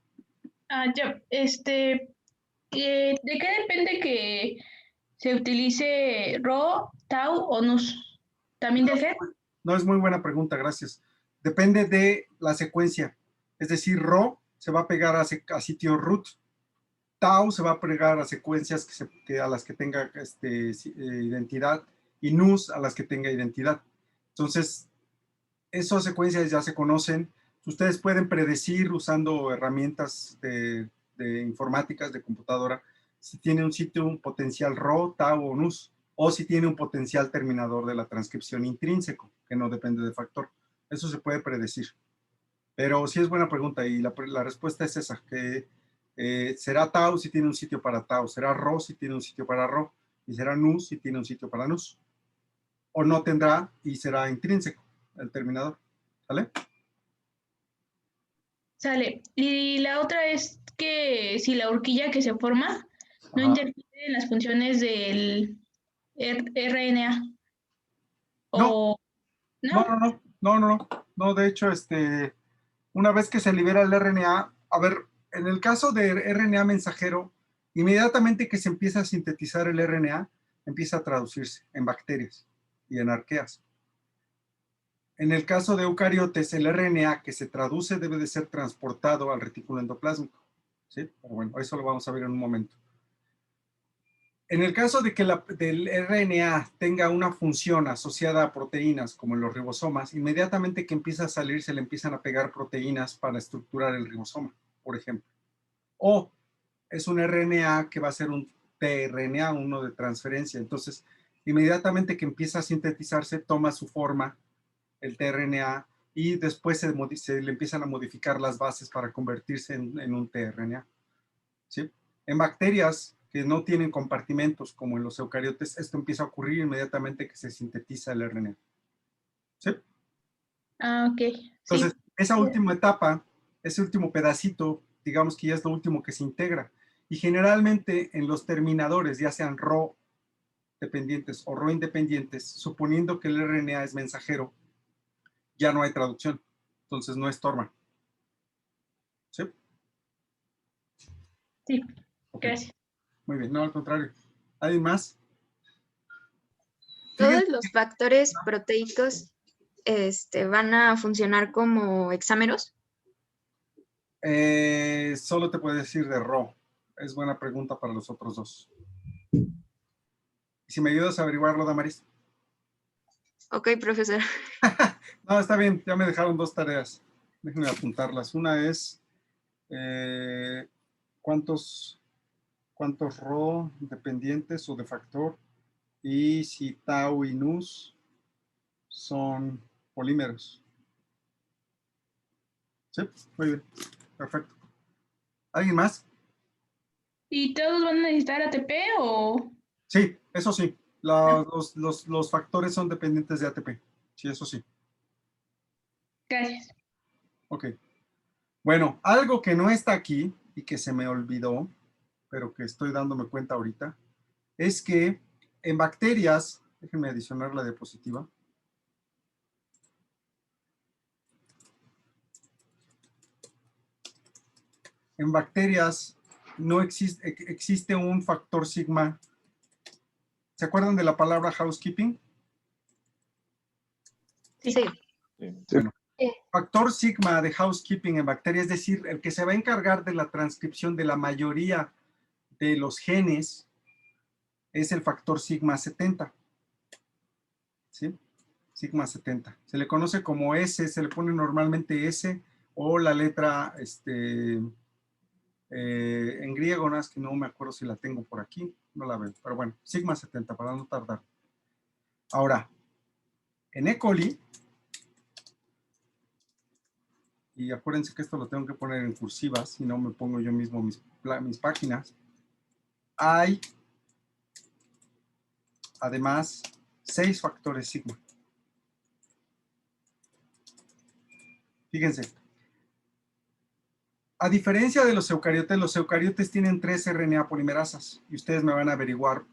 Speaker 5: ¿De qué depende que se utilice Rho, Tau o NUS? ¿También del gen?
Speaker 1: No, es muy buena pregunta, gracias. Depende de la secuencia. Es decir, Rho se va a pegar a sitio root. Tau se va a pegar a secuencias a las que tenga identidad y NUS a las que tenga identidad. Entonces, esas secuencias ya se conocen. Ustedes pueden predecir usando herramientas de informáticas, de computadora, si tiene un sitio, un potencial Rho, Tau o NUS, o si tiene un potencial terminador de la transcripción intrínseco, que no depende de factor. Eso se puede predecir. Pero sí es buena pregunta y la respuesta es esa, que será Tau si tiene un sitio para Tau, será Rho si tiene un sitio para Rho, y será NUS si tiene un sitio para NUS. O no tendrá y será intrínseco el terminador. ¿Sale?
Speaker 5: Sale. Y la otra es que si la horquilla que se forma no interfiere en las funciones del RNA.
Speaker 1: No. No, de hecho, una vez que se libera el RNA, a ver, en el caso de RNA mensajero, inmediatamente que se empieza a sintetizar el RNA, empieza a traducirse en bacterias y en arqueas. En el caso de eucariotes, el RNA que se traduce debe de ser transportado al retículo endoplásmico, ¿sí? Pero bueno, eso lo vamos a ver en un momento. En el caso de que del RNA tenga una función asociada a proteínas, como en los ribosomas, inmediatamente que empieza a salir se le empiezan a pegar proteínas para estructurar el ribosoma, por ejemplo. O es un RNA que va a ser un tRNA, uno de transferencia. Entonces, inmediatamente que empieza a sintetizarse, toma su forma, el tRNA, y después se le empiezan a modificar las bases para convertirse en un tRNA. ¿Sí? En bacterias que no tienen compartimentos, como en los eucariotes, esto empieza a ocurrir inmediatamente que se sintetiza el RNA. ¿Sí?
Speaker 5: Ah, ok.
Speaker 1: Entonces,
Speaker 5: Sí.
Speaker 1: esa última etapa, ese último pedacito, digamos que ya es lo último que se integra. Y generalmente en los terminadores, ya sean Rho dependientes o Rho independientes, suponiendo que el RNA es mensajero, ya no hay traducción. Entonces no estorban. ¿Sí?
Speaker 5: Sí,
Speaker 1: Okay.
Speaker 5: gracias.
Speaker 1: Muy bien, no, al contrario. ¿Alguien más?
Speaker 2: Todos
Speaker 1: Fíjense,
Speaker 2: los factores proteicos van a funcionar como hexámeros.
Speaker 1: solo te puedo decir de Rho. Es buena pregunta para los otros dos. ¿Y si me ayudas a averiguarlo, Damaris?
Speaker 2: Ok, profesor.
Speaker 1: No, está bien, ya me dejaron dos tareas. Déjenme apuntarlas. Una es cuántos Rho dependientes o de factor y si tau y nus son polímeros. Sí, muy bien, perfecto. ¿Alguien más?
Speaker 5: ¿Y todos van a necesitar ATP o...?
Speaker 1: Sí, eso sí. Los factores son dependientes de ATP. Sí, eso sí.
Speaker 5: Gracias.
Speaker 1: Ok. Bueno, algo que no está aquí y que se me olvidó, pero que estoy dándome cuenta ahorita, es que en bacterias, déjenme adicionar la diapositiva. En bacterias no existe un factor sigma. ¿Se acuerdan de la palabra housekeeping?
Speaker 2: Sí.
Speaker 1: Bueno, factor sigma de housekeeping en bacterias, es decir, el que se va a encargar de la transcripción de la mayoría de los genes, es el factor sigma 70. ¿Sí? Sigma 70. Se le conoce como S, se le pone normalmente S o la letra en griego, nada más que no me acuerdo si la tengo por aquí, no la veo, pero bueno, sigma 70 para no tardar. Ahora, en E. coli, y acuérdense que esto lo tengo que poner en cursivas, si no me pongo yo mismo mis páginas, hay además 6 factores sigma. Fíjense, a diferencia de los eucariotes tienen 3 RNA polimerasas y ustedes me van a averiguar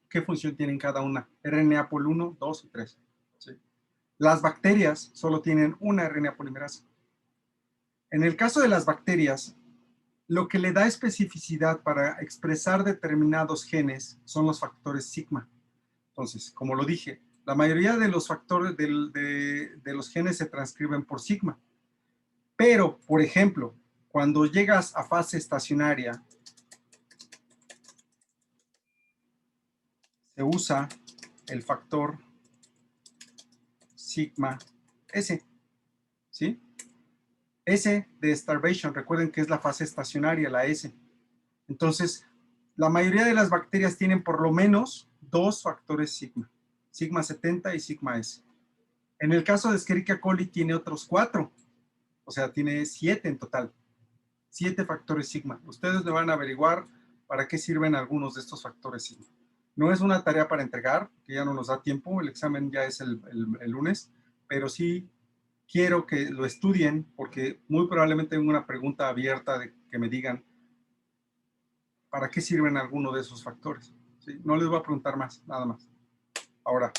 Speaker 1: qué función tienen cada una. RNA pol 1, 2 y 3. ¿Sí? Las bacterias solo tienen una RNA polimerasa. En el caso de las bacterias, lo que le da especificidad para expresar determinados genes son los factores sigma. Entonces, como lo dije, la mayoría de los factores de los genes se transcriben por sigma. Pero, por ejemplo, cuando llegas a fase estacionaria, se usa el factor sigma S, ¿sí? S de starvation, recuerden que es la fase estacionaria, la S. Entonces, la mayoría de las bacterias tienen por lo menos 2 factores sigma, sigma 70 y sigma S. En el caso de Escherichia coli tiene otros 4, o sea, tiene 7 en total, 7 factores sigma. Ustedes me van a averiguar para qué sirven algunos de estos factores sigma. No es una tarea para entregar, que ya no nos da tiempo, el examen ya es el lunes, pero sí quiero que lo estudien porque muy probablemente tengo una pregunta abierta de que me digan para qué sirven algunos de esos factores. ¿Sí? No les voy a preguntar más, nada más. Ahora,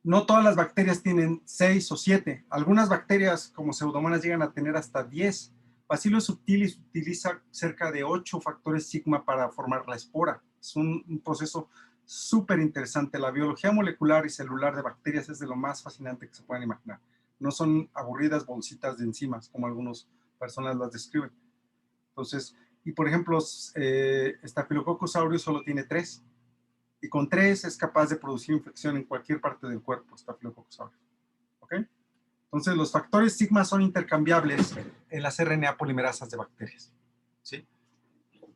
Speaker 1: no todas las bacterias tienen 6 o 7. Algunas bacterias como Pseudomonas llegan a tener hasta 10. Bacillus subtilis utiliza cerca de 8 factores sigma para formar la espora. Es un proceso súper interesante. La biología molecular y celular de bacterias es de lo más fascinante que se puedan imaginar. No son aburridas bolsitas de enzimas como algunas personas las describen. Entonces, y por ejemplo, Staphylococcus aureus solo tiene 3. Y con 3 es capaz de producir infección en cualquier parte del cuerpo, Staphylococcus aureus. ¿Ok? Entonces, los factores sigma son intercambiables en las RNA polimerasas de bacterias. ¿Sí?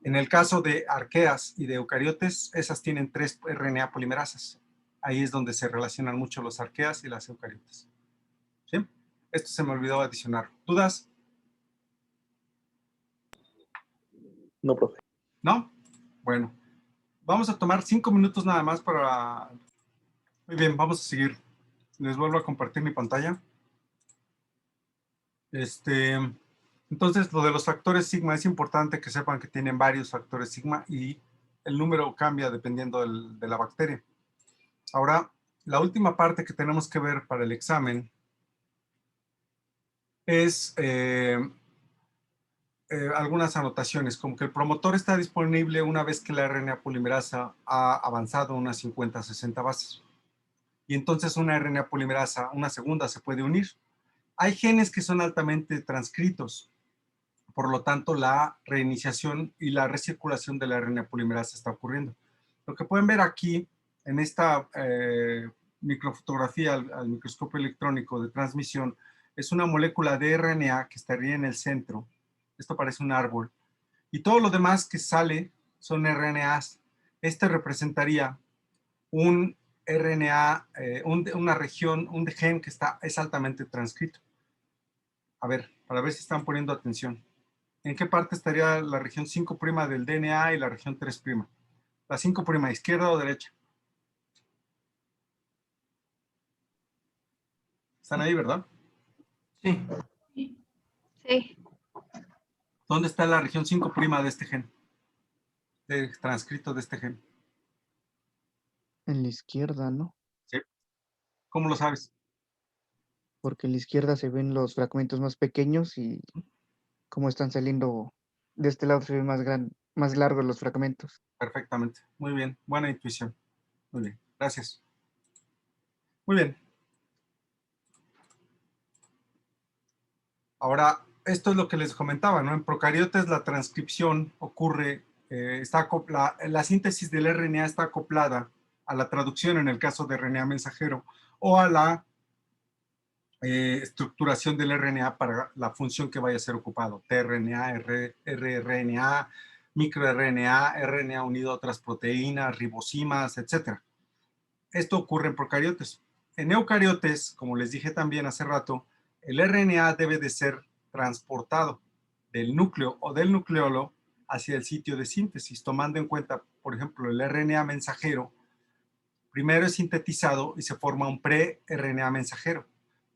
Speaker 1: En el caso de arqueas y de eucariotes, esas tienen 3 RNA polimerasas. Ahí es donde se relacionan mucho los arqueas y las eucariotes. ¿Sí? Esto se me olvidó adicionar. ¿Dudas?
Speaker 7: No, profe.
Speaker 1: ¿No? Bueno, vamos a tomar 5 minutos nada más para... Muy bien, vamos a seguir. Les vuelvo a compartir mi pantalla. Entonces, lo de los factores sigma es importante que sepan que tienen varios factores sigma y el número cambia dependiendo de la bacteria. Ahora, la última parte que tenemos que ver para el examen es algunas anotaciones, como que el promotor está disponible una vez que la RNA polimerasa ha avanzado unas 50-60 bases. Y entonces una RNA polimerasa, una segunda, se puede unir. Hay genes que son altamente transcritos. Por lo tanto, la reiniciación y la recirculación de la RNA polimerasa está ocurriendo. Lo que pueden ver aquí, en esta microfotografía al microscopio electrónico de transmisión, es una molécula de RNA que estaría en el centro. Esto parece un árbol. Y todo lo demás que sale son RNAs. Este representaría un RNA, una región, un gen que es altamente transcrito. A ver, para ver si están poniendo atención. ¿En qué parte estaría la región 5' del DNA y la región 3'? La 5', ¿izquierda o derecha? ¿Están ahí, verdad? Sí.
Speaker 2: Sí.
Speaker 1: ¿Dónde está la región 5' de este gen? De transcrito de este gen.
Speaker 8: En la izquierda, ¿no?
Speaker 1: Sí. ¿Cómo lo sabes?
Speaker 8: Porque en la izquierda se ven los fragmentos más pequeños y como están saliendo de este lado se ven más largos los fragmentos.
Speaker 1: Perfectamente. Muy bien. Buena intuición. Muy bien. Gracias. Muy bien. Ahora, esto es lo que les comentaba, ¿no? En procariotes la transcripción ocurre, la síntesis del RNA está acoplada a la traducción en el caso de RNA mensajero o a la estructuración del RNA para la función que vaya a ser ocupado, tRNA, rRNA, microRNA, RNA unido a otras proteínas, ribosimas, etc. Esto ocurre en procariotes. En eucariotes, como les dije también hace rato, el RNA debe de ser transportado del núcleo o del nucleolo hacia el sitio de síntesis, tomando en cuenta, por ejemplo, el RNA mensajero. Primero es sintetizado y se forma un pre-RNA mensajero.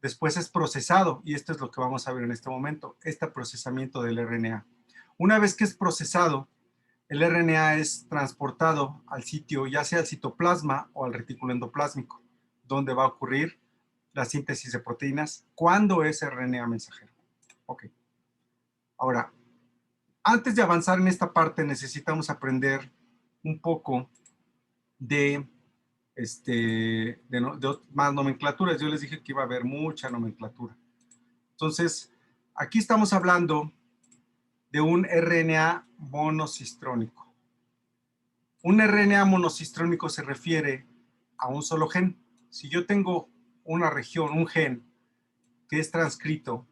Speaker 1: Después es procesado, y esto es lo que vamos a ver en este momento, este procesamiento del RNA. Una vez que es procesado, el RNA es transportado al sitio, ya sea al citoplasma o al retículo endoplásmico, donde va a ocurrir la síntesis de proteínas cuando es RNA mensajero. Ok. Ahora, antes de avanzar en esta parte, necesitamos aprender un poco de más nomenclaturas. Yo les dije que iba a haber mucha nomenclatura. Entonces, aquí estamos hablando de un RNA monocistrónico. Un RNA monocistrónico se refiere a un solo gen. Si yo tengo una región, un gen que es transcrito,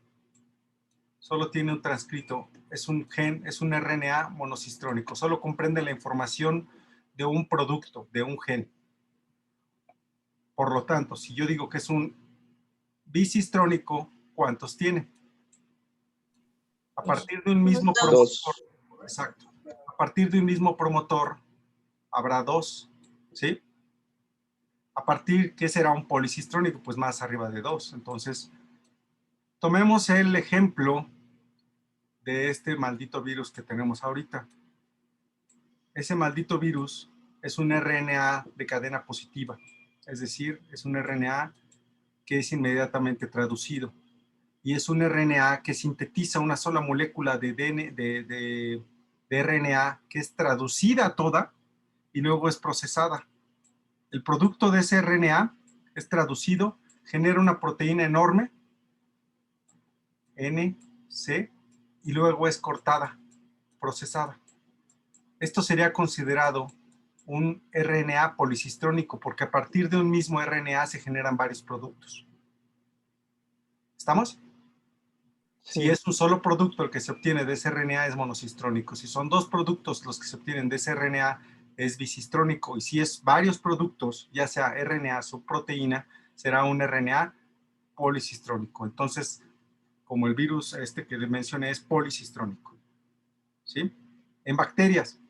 Speaker 1: solo tiene un transcrito, es un gen, es un RNA monocistrónico, solo comprende la información de un producto, de un gen. Por lo tanto, si yo digo que es un bicistrónico, ¿cuántos tiene? A partir de un mismo promotor, exacto. A partir de un mismo promotor habrá dos, ¿sí? A partir, ¿qué será un policistrónico? Pues más arriba de dos. Entonces, tomemos el ejemplo de este maldito virus que tenemos ahorita. Ese maldito virus es un RNA de cadena positiva, es decir, es un RNA que es inmediatamente traducido. Y es un RNA que sintetiza una sola molécula de RNA que es traducida toda y luego es procesada. El producto de ese RNA es traducido, genera una proteína enorme, N, C, y luego es cortada, procesada. Esto sería considerado un RNA policistrónico porque a partir de un mismo RNA se generan varios productos. ¿Estamos?
Speaker 8: Sí.
Speaker 1: Si es un solo producto el que se obtiene de ese RNA es monocistrónico. Si son dos productos los que se obtienen de ese RNA es bicistrónico. Y si es varios productos, ya sea RNA o proteína, será un RNA policistrónico. Entonces, como el virus este que les mencioné es policistrónico. ¿Sí? En bacterias,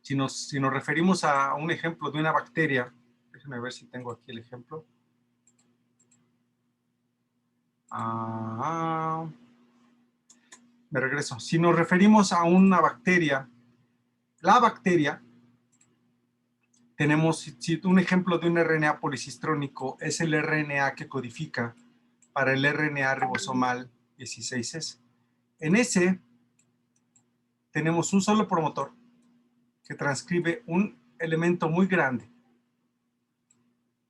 Speaker 1: si nos referimos a un ejemplo de una bacteria, déjenme ver si tengo aquí el ejemplo. Me regreso. Si nos referimos a una bacteria, la bacteria, tenemos un ejemplo de un RNA policistrónico, es el RNA que codifica para el RNA ribosomal 16S. En ese tenemos un solo promotor que transcribe un elemento muy grande.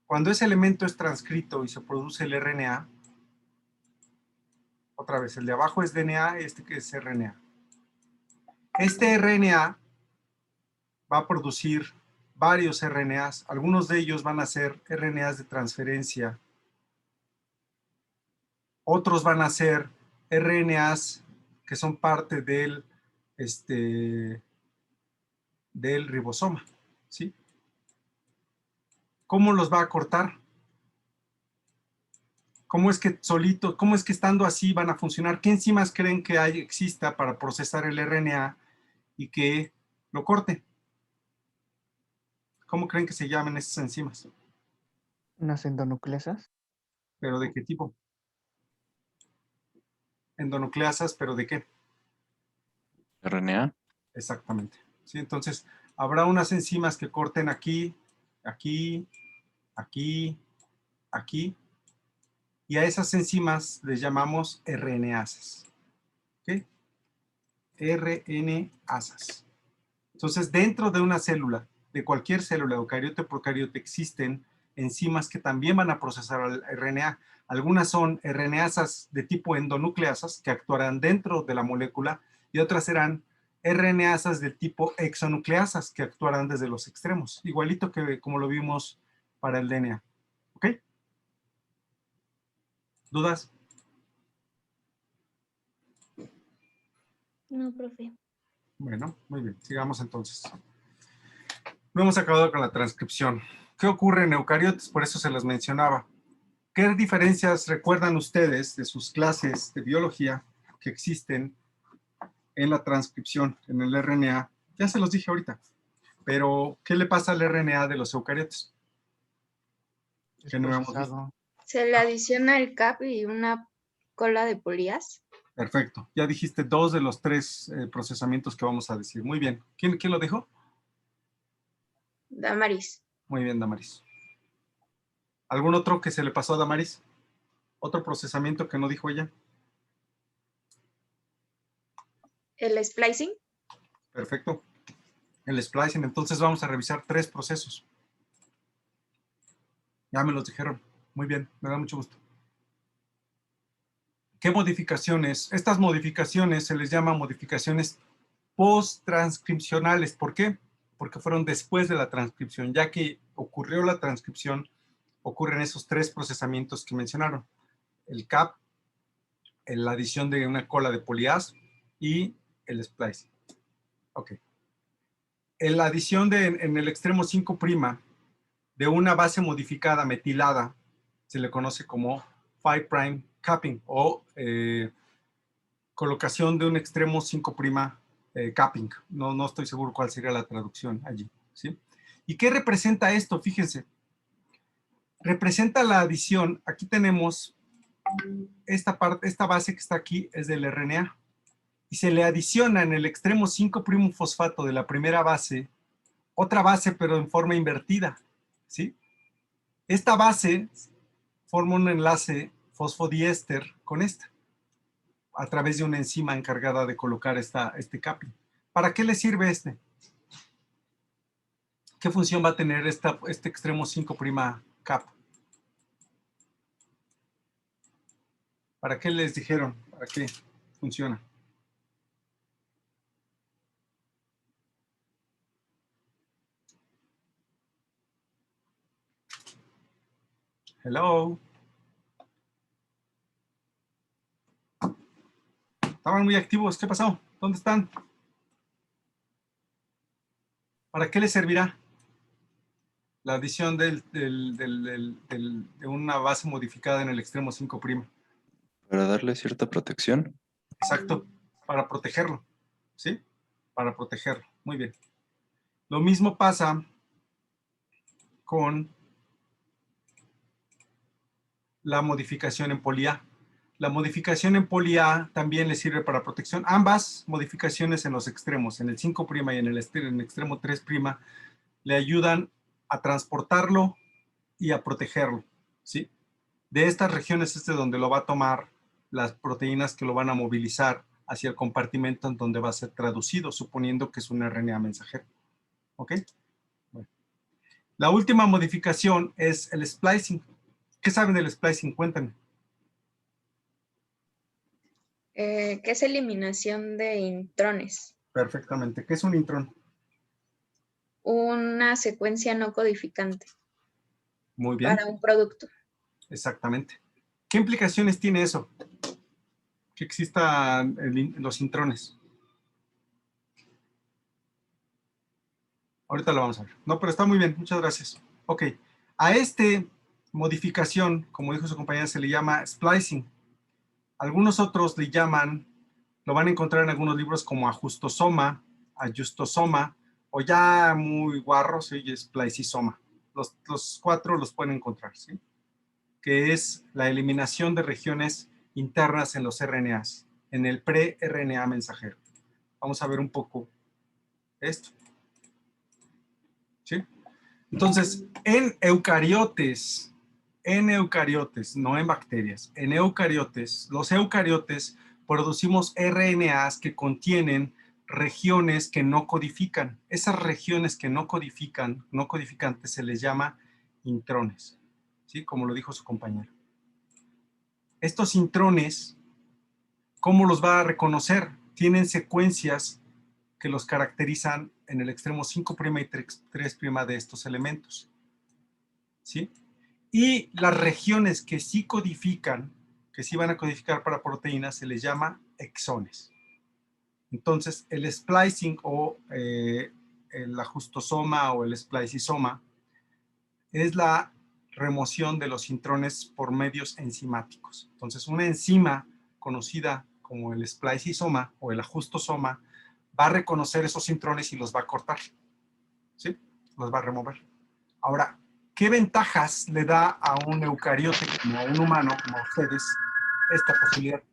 Speaker 1: Cuando ese elemento es transcrito y se produce el RNA, otra vez, el de abajo es DNA, este que es RNA. Este RNA va a producir varios RNAs. Algunos de ellos van a ser RNAs de transferencia. Otros van a ser RNAs que son parte del ribosoma, ¿sí? ¿Cómo los va a cortar? ¿Cómo es que estando así van a funcionar? ¿Qué enzimas creen que exista para procesar el RNA y que lo corte? ¿Cómo creen que se llaman esas enzimas?
Speaker 8: ¿Unas endonucleasas?
Speaker 1: ¿Pero de qué tipo? Endonucleasas, ¿pero de qué?
Speaker 9: RNA.
Speaker 1: Exactamente. ¿Sí? Entonces, habrá unas enzimas que corten aquí, aquí, aquí, aquí, y a esas enzimas les llamamos RNasas. ¿Ok? RNasas. Entonces, dentro de una célula, de cualquier célula, eucariote o procariote, existen enzimas que también van a procesar el RNA. Algunas son RNasas de tipo endonucleasas, que actuarán dentro de la molécula, y otras serán RNasas del tipo exonucleasas, que actuarán desde los extremos, igualito que como lo vimos para el DNA. ¿Ok? ¿Dudas?
Speaker 2: No, profe.
Speaker 1: Bueno, muy bien. Sigamos entonces. No hemos acabado con la transcripción. ¿Qué ocurre en eucariotes? Por eso se las mencionaba. ¿Qué diferencias recuerdan ustedes de sus clases de biología que existen en la transcripción, en el RNA? Ya se los dije ahorita. Pero, ¿qué le pasa al RNA de los eucariotes?
Speaker 8: Es
Speaker 1: Que no hemos visto.
Speaker 8: procesado.
Speaker 2: Se le adiciona el cap y una cola de polías.
Speaker 1: Perfecto. Ya dijiste 2 de los 3 procesamientos que vamos a decir. Muy bien. ¿Quién lo dijo?
Speaker 2: Damaris.
Speaker 1: Muy bien, Damaris. ¿Algún otro que se le pasó a Damaris? ¿Otro procesamiento que no dijo ella?
Speaker 2: El splicing.
Speaker 1: Perfecto. El splicing. Entonces vamos a revisar 3 procesos. Ya me los dijeron. Muy bien, me da mucho gusto. ¿Qué modificaciones? Estas modificaciones se les llama modificaciones post-transcripcionales. ¿Por qué? Porque fueron después de la transcripción. Ya que ocurrió la transcripción, ocurren esos 3 procesamientos que mencionaron. El cap, la adición de una cola de polias y el splicing. Ok. En la adición en el extremo 5' de una base modificada metilada se le conoce como 5' capping o colocación de un extremo 5' capping. No estoy seguro cuál sería la traducción allí, ¿sí? ¿Y qué representa esto? Fíjense. Representa la adición. Aquí tenemos esta base que está aquí es del RNA. Y se le adiciona en el extremo 5' fosfato de la primera base otra base, pero en forma invertida, ¿sí? Esta base forma un enlace fosfodiéster con esta, a través de una enzima encargada de colocar este capping. ¿Para qué le sirve este? ¿Qué función va a tener este extremo 5' cap? ¿Para qué les dijeron? ¿Para qué funciona? Hello. Estaban muy activos. ¿Qué pasó? ¿Dónde están? ¿Para qué les servirá? La adición de una base modificada en el extremo 5'.
Speaker 9: Para darle cierta protección.
Speaker 1: Exacto, para protegerlo, ¿sí? Para protegerlo, muy bien. Lo mismo pasa con la modificación en poli A. La modificación en poli A también le sirve para protección. Ambas modificaciones en los extremos, en el 5' y en el extremo 3', le ayudan a transportarlo y a protegerlo, ¿sí? De estas regiones es de donde lo va a tomar las proteínas que lo van a movilizar hacia el compartimento en donde va a ser traducido, suponiendo que es un RNA mensajero. ¿Ok? Bueno. La última modificación es el splicing. ¿Qué saben del splicing? Cuéntenme.
Speaker 2: ¿Qué es eliminación de intrones?
Speaker 1: Perfectamente. ¿Qué es un intrón?
Speaker 2: Una secuencia no codificante.
Speaker 1: Muy bien.
Speaker 2: Para un producto.
Speaker 1: Exactamente. ¿Qué implicaciones tiene eso? Que existan los intrones. Ahorita lo vamos a ver. No, pero está muy bien. Muchas gracias. Ok. A este modificación, como dijo su compañera, se le llama splicing. Algunos otros le llaman, lo van a encontrar en algunos libros como ajustosoma, ajustosoma, o ya muy guarros, ¿sí? Splicisoma. Los cuatro los pueden encontrar, ¿sí? Que es la eliminación de regiones internas en los RNAs, en el pre-RNA mensajero. Vamos a ver un poco esto. ¿Sí? Entonces, en eucariotes, no en bacterias, en eucariotes, los eucariotes producimos RNAs que contienen regiones que no codifican. Esas regiones que no codifican, no codificantes, se les llama intrones, ¿sí? Como lo dijo su compañero. Estos intrones, ¿cómo los va a reconocer? Tienen secuencias que los caracterizan en el extremo 5' y 3' de estos elementos, ¿sí? Y las regiones que sí codifican, que sí van a codificar para proteínas, se les llama exones. Entonces, el splicing o el ajustosoma o el splicisoma es la remoción de los intrones por medios enzimáticos. Entonces, una enzima conocida como el splicisoma o el ajustosoma va a reconocer esos intrones y los va a cortar, ¿sí? Los va a remover. Ahora, ¿qué ventajas le da a un eucariote como a un humano, como a ustedes, esta posibilidad?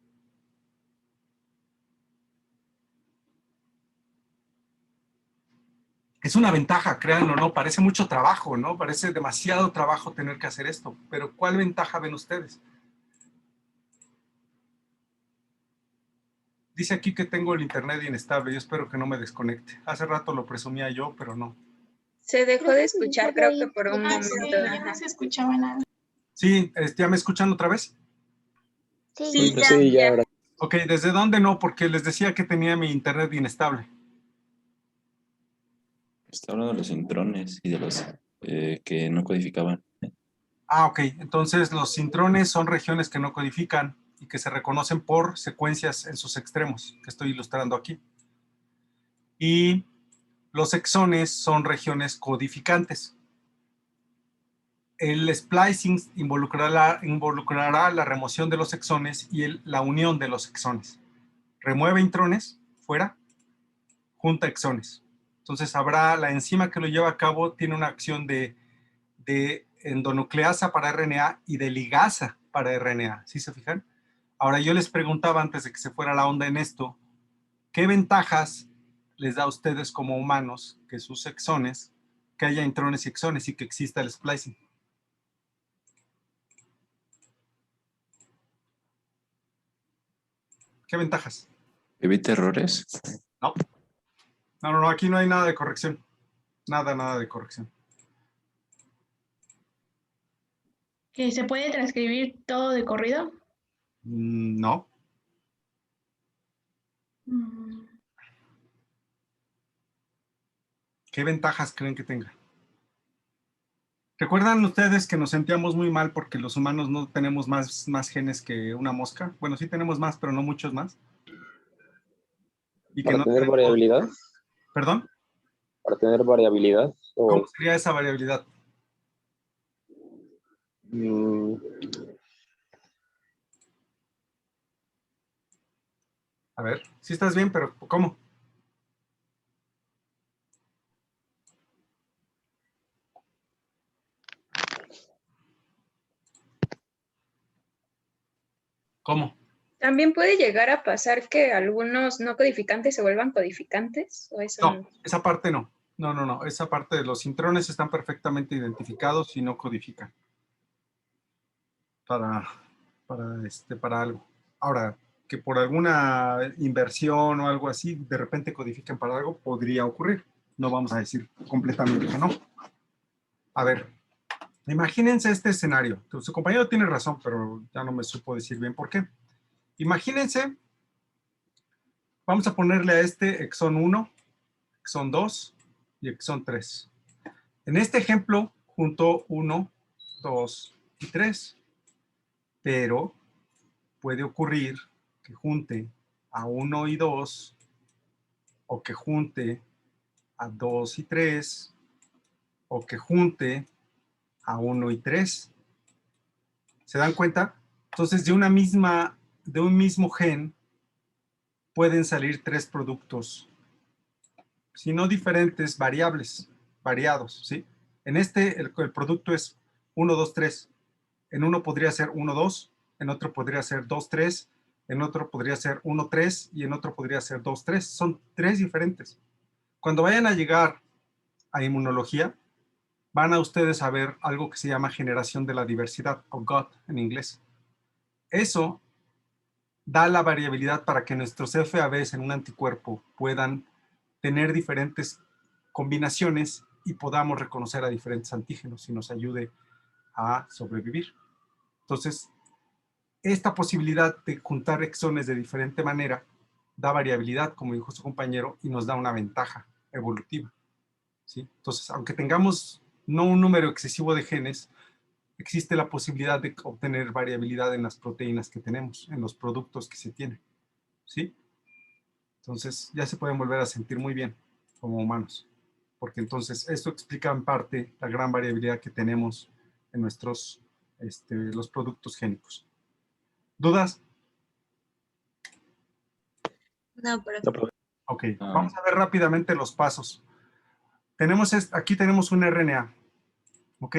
Speaker 1: Es una ventaja, créanlo, ¿no? Parece mucho trabajo, ¿no? Parece demasiado trabajo tener que hacer esto, pero ¿cuál ventaja ven ustedes? Dice aquí que tengo el internet inestable, yo espero que no me desconecte. Hace rato lo presumía yo, pero no.
Speaker 2: Se dejó de escuchar, creo que por un momento.
Speaker 5: Sí, ya no se escuchaba nada.
Speaker 1: Sí, ¿ya me escuchan otra vez?
Speaker 3: Sí, ya.
Speaker 7: Sí, ya, ahora.
Speaker 1: Ok, ¿desde dónde no? Porque les decía que tenía mi internet inestable.
Speaker 9: Está hablando de los intrones y de los que no codificaban.
Speaker 1: Ah, ok. Entonces los intrones son regiones que no codifican y que se reconocen por secuencias en sus extremos, que estoy ilustrando aquí. Y los exones son regiones codificantes. El splicing involucrará la remoción de los exones y la unión de los exones. Remueve intrones, fuera, junta exones. Entonces habrá la enzima que lo lleva a cabo, tiene una acción de endonucleasa para RNA y de ligasa para RNA. ¿Sí se fijan? Ahora yo les preguntaba antes de que se fuera la onda en esto, ¿qué ventajas les da a ustedes como humanos que sus exones, que haya intrones y exones y que exista el splicing? ¿Qué ventajas?
Speaker 9: ¿Evita errores?
Speaker 1: No. No, aquí no hay nada de corrección. Nada de corrección.
Speaker 5: ¿Que se puede transcribir todo de corrido?
Speaker 1: No. ¿Qué ventajas creen que tenga? ¿Recuerdan ustedes que nos sentíamos muy mal porque los humanos no tenemos más genes que una mosca? Bueno, sí tenemos más, pero no muchos más. Y que
Speaker 7: ¿Para
Speaker 1: no
Speaker 7: tener
Speaker 1: tenemos...
Speaker 7: variabilidad?
Speaker 1: ¿Perdón?
Speaker 7: ¿Para tener variabilidad?
Speaker 1: ¿Cómo sería esa variabilidad?
Speaker 4: Mm,
Speaker 1: A ver, sí estás bien, pero ¿cómo? ¿Cómo?
Speaker 2: También puede llegar a pasar que algunos no codificantes se vuelvan codificantes, o eso
Speaker 1: No,
Speaker 2: no.
Speaker 1: esa parte no. No. Esa parte de los intrones están perfectamente identificados y no codifican para algo. Ahora, que por alguna inversión o algo así, de repente codifiquen para algo, podría ocurrir. No vamos a decir completamente que no. A ver, imagínense este escenario. Su compañero tiene razón, pero ya no me supo decir bien por qué. Imagínense, vamos a ponerle a este exón 1, exón 2 y exón 3. En este ejemplo, junto 1, 2 y 3, pero puede ocurrir que junte a 1 y 2 o que junte a 2 y 3 o que junte a 1 y 3. ¿Se dan cuenta? Entonces, de un mismo gen pueden salir 3 productos, si no diferentes, variados, ¿sí? En este, el producto es 1, 2, 3. En uno podría ser 1, 2, en otro podría ser 2, 3, en otro podría ser 1, 3 y en otro podría ser 2, 3. Son 3 diferentes. Cuando vayan a llegar a inmunología, van a ustedes a ver algo que se llama generación de la diversidad, o GOT en inglés. Eso da la variabilidad para que nuestros FABs en un anticuerpo puedan tener diferentes combinaciones y podamos reconocer a diferentes antígenos y nos ayude a sobrevivir. Entonces, esta posibilidad de juntar exones de diferente manera da variabilidad, como dijo su compañero, y nos da una ventaja evolutiva, ¿sí? Entonces, aunque tengamos no un número excesivo de genes, existe la posibilidad de obtener variabilidad en las proteínas que tenemos, en los productos que se tienen, ¿sí? Entonces, ya se pueden volver a sentir muy bien como humanos, porque entonces esto explica en parte la gran variabilidad que tenemos en nuestros, los productos génicos. ¿Dudas?
Speaker 3: No, pero
Speaker 7: No, profe.
Speaker 1: Ok, vamos a ver rápidamente los pasos. Aquí tenemos un RNA, ¿ok?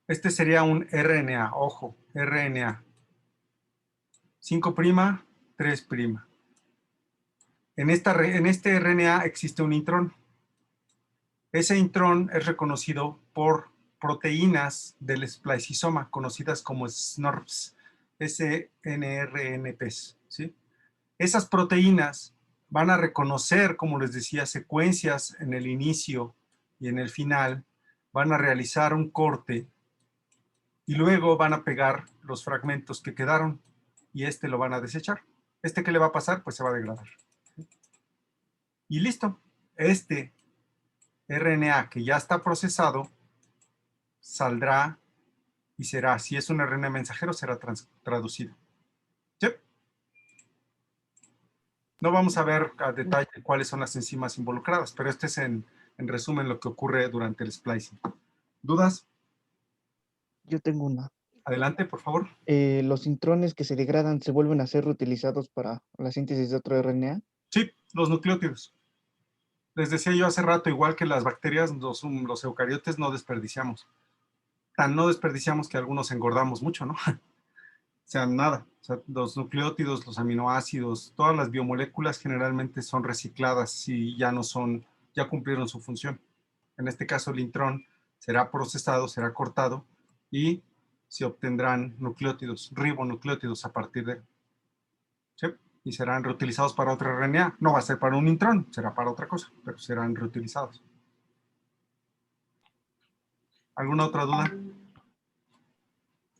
Speaker 1: Este sería un RNA, ojo, RNA. 5', 3'. En este RNA existe un intrón. Ese intrón es reconocido por proteínas del spliceosoma, conocidas como SNRPs, SNRNPs, ¿sí? Esas proteínas van a reconocer, como les decía, secuencias en el inicio y en el final, van a realizar un corte y luego van a pegar los fragmentos que quedaron y lo van a desechar. ¿Qué le va a pasar? Pues se va a degradar. Y listo. Este RNA que ya está procesado saldrá y será, si es un RNA mensajero, será traducido. ¿Sí? No vamos a ver a detalle cuáles son las enzimas involucradas, pero este es en resumen lo que ocurre durante el splicing. ¿Dudas?
Speaker 8: Yo tengo una.
Speaker 1: Adelante, por favor.
Speaker 8: ¿Los intrones que se degradan se vuelven a ser reutilizados para la síntesis de otro RNA?
Speaker 1: Sí, los nucleótidos. Les decía yo hace rato, igual que las bacterias, los eucariotes no desperdiciamos. Tan no desperdiciamos que algunos engordamos mucho, ¿no? O sea, nada. O sea, los nucleótidos, los aminoácidos, todas las biomoléculas generalmente son recicladas y ya cumplieron su función. En este caso, el intrón será procesado, será cortado y se obtendrán nucleótidos, ribonucleótidos a partir de él. ¿Sí? Y serán reutilizados para otro RNA. No va a ser para un intrón, será para otra cosa, pero serán reutilizados. ¿Alguna otra duda?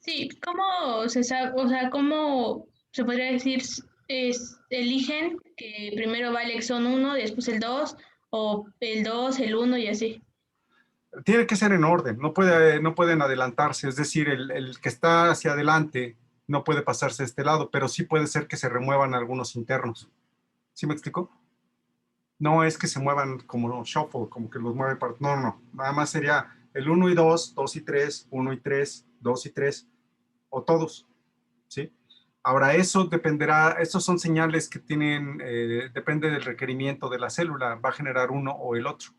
Speaker 5: Sí, ¿cómo se sabe, o sea, cómo se podría decir, eligen que primero va el exón 1, después el 2, o el 2, el 1 y así?
Speaker 1: Tiene que ser en orden, no pueden adelantarse, es decir, el que está hacia adelante no puede pasarse a este lado, pero sí puede ser que se remuevan algunos internos. ¿Sí me explico? No es que se muevan como shuffle, como que los mueve para... No, nada más sería el 1 y 2, 2 y 3, 1 y 3, 2 y 3, o todos, ¿sí? Ahora, eso dependerá, esos son señales que tienen, depende del requerimiento de la célula, va a generar uno o el otro.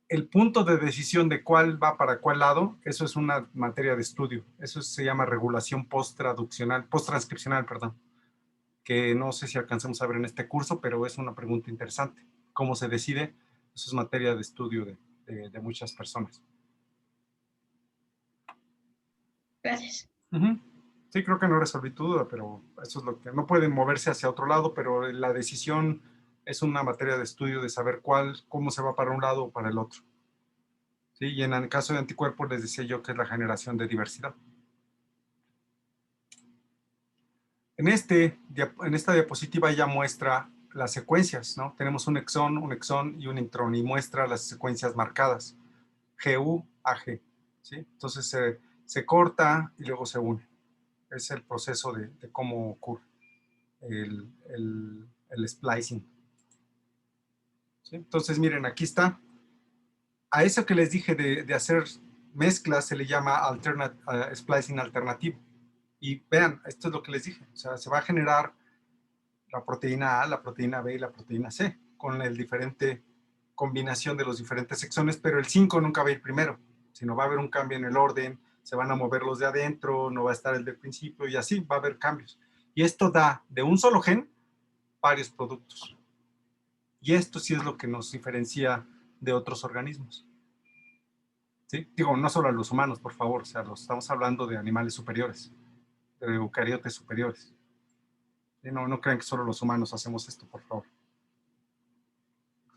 Speaker 1: El punto de decisión de cuál va para cuál lado, eso es una materia de estudio. Eso se llama regulación post-transcripcional, perdón, que no sé si alcancemos a ver en este curso, pero es una pregunta interesante. ¿Cómo se decide? Eso es materia de estudio de muchas personas.
Speaker 5: Gracias.
Speaker 1: Sí, creo que no resolví tu duda, pero eso es lo que... No pueden moverse hacia otro lado, pero la decisión es una materia de estudio de saber cómo se va para un lado o para el otro. ¿Sí? Y en el caso de anticuerpos les decía yo que es la generación de diversidad. En esta diapositiva ya muestra las secuencias, ¿no? Tenemos un exón y un intrón, y muestra las secuencias marcadas, GU a G, ¿sí? Entonces se corta y luego se une. Es el proceso de cómo ocurre el splicing. ¿Sí? Entonces, miren, aquí está. A eso que les dije de hacer mezclas se le llama splicing alternativo. Y vean, esto es lo que les dije. O sea, se va a generar la proteína A, la proteína B y la proteína C con el diferente combinación de los diferentes exones, pero el 5 nunca va a ir primero, sino va a haber un cambio en el orden, se van a mover los de adentro, no va a estar el del principio y así va a haber cambios. Y esto da de un solo gen varios productos. Y esto sí es lo que nos diferencia de otros organismos. ¿Sí? Digo, no solo a los humanos, por favor, o sea, estamos hablando de animales superiores, de eucariotes superiores. ¿Sí? No crean que solo los humanos hacemos esto, por favor.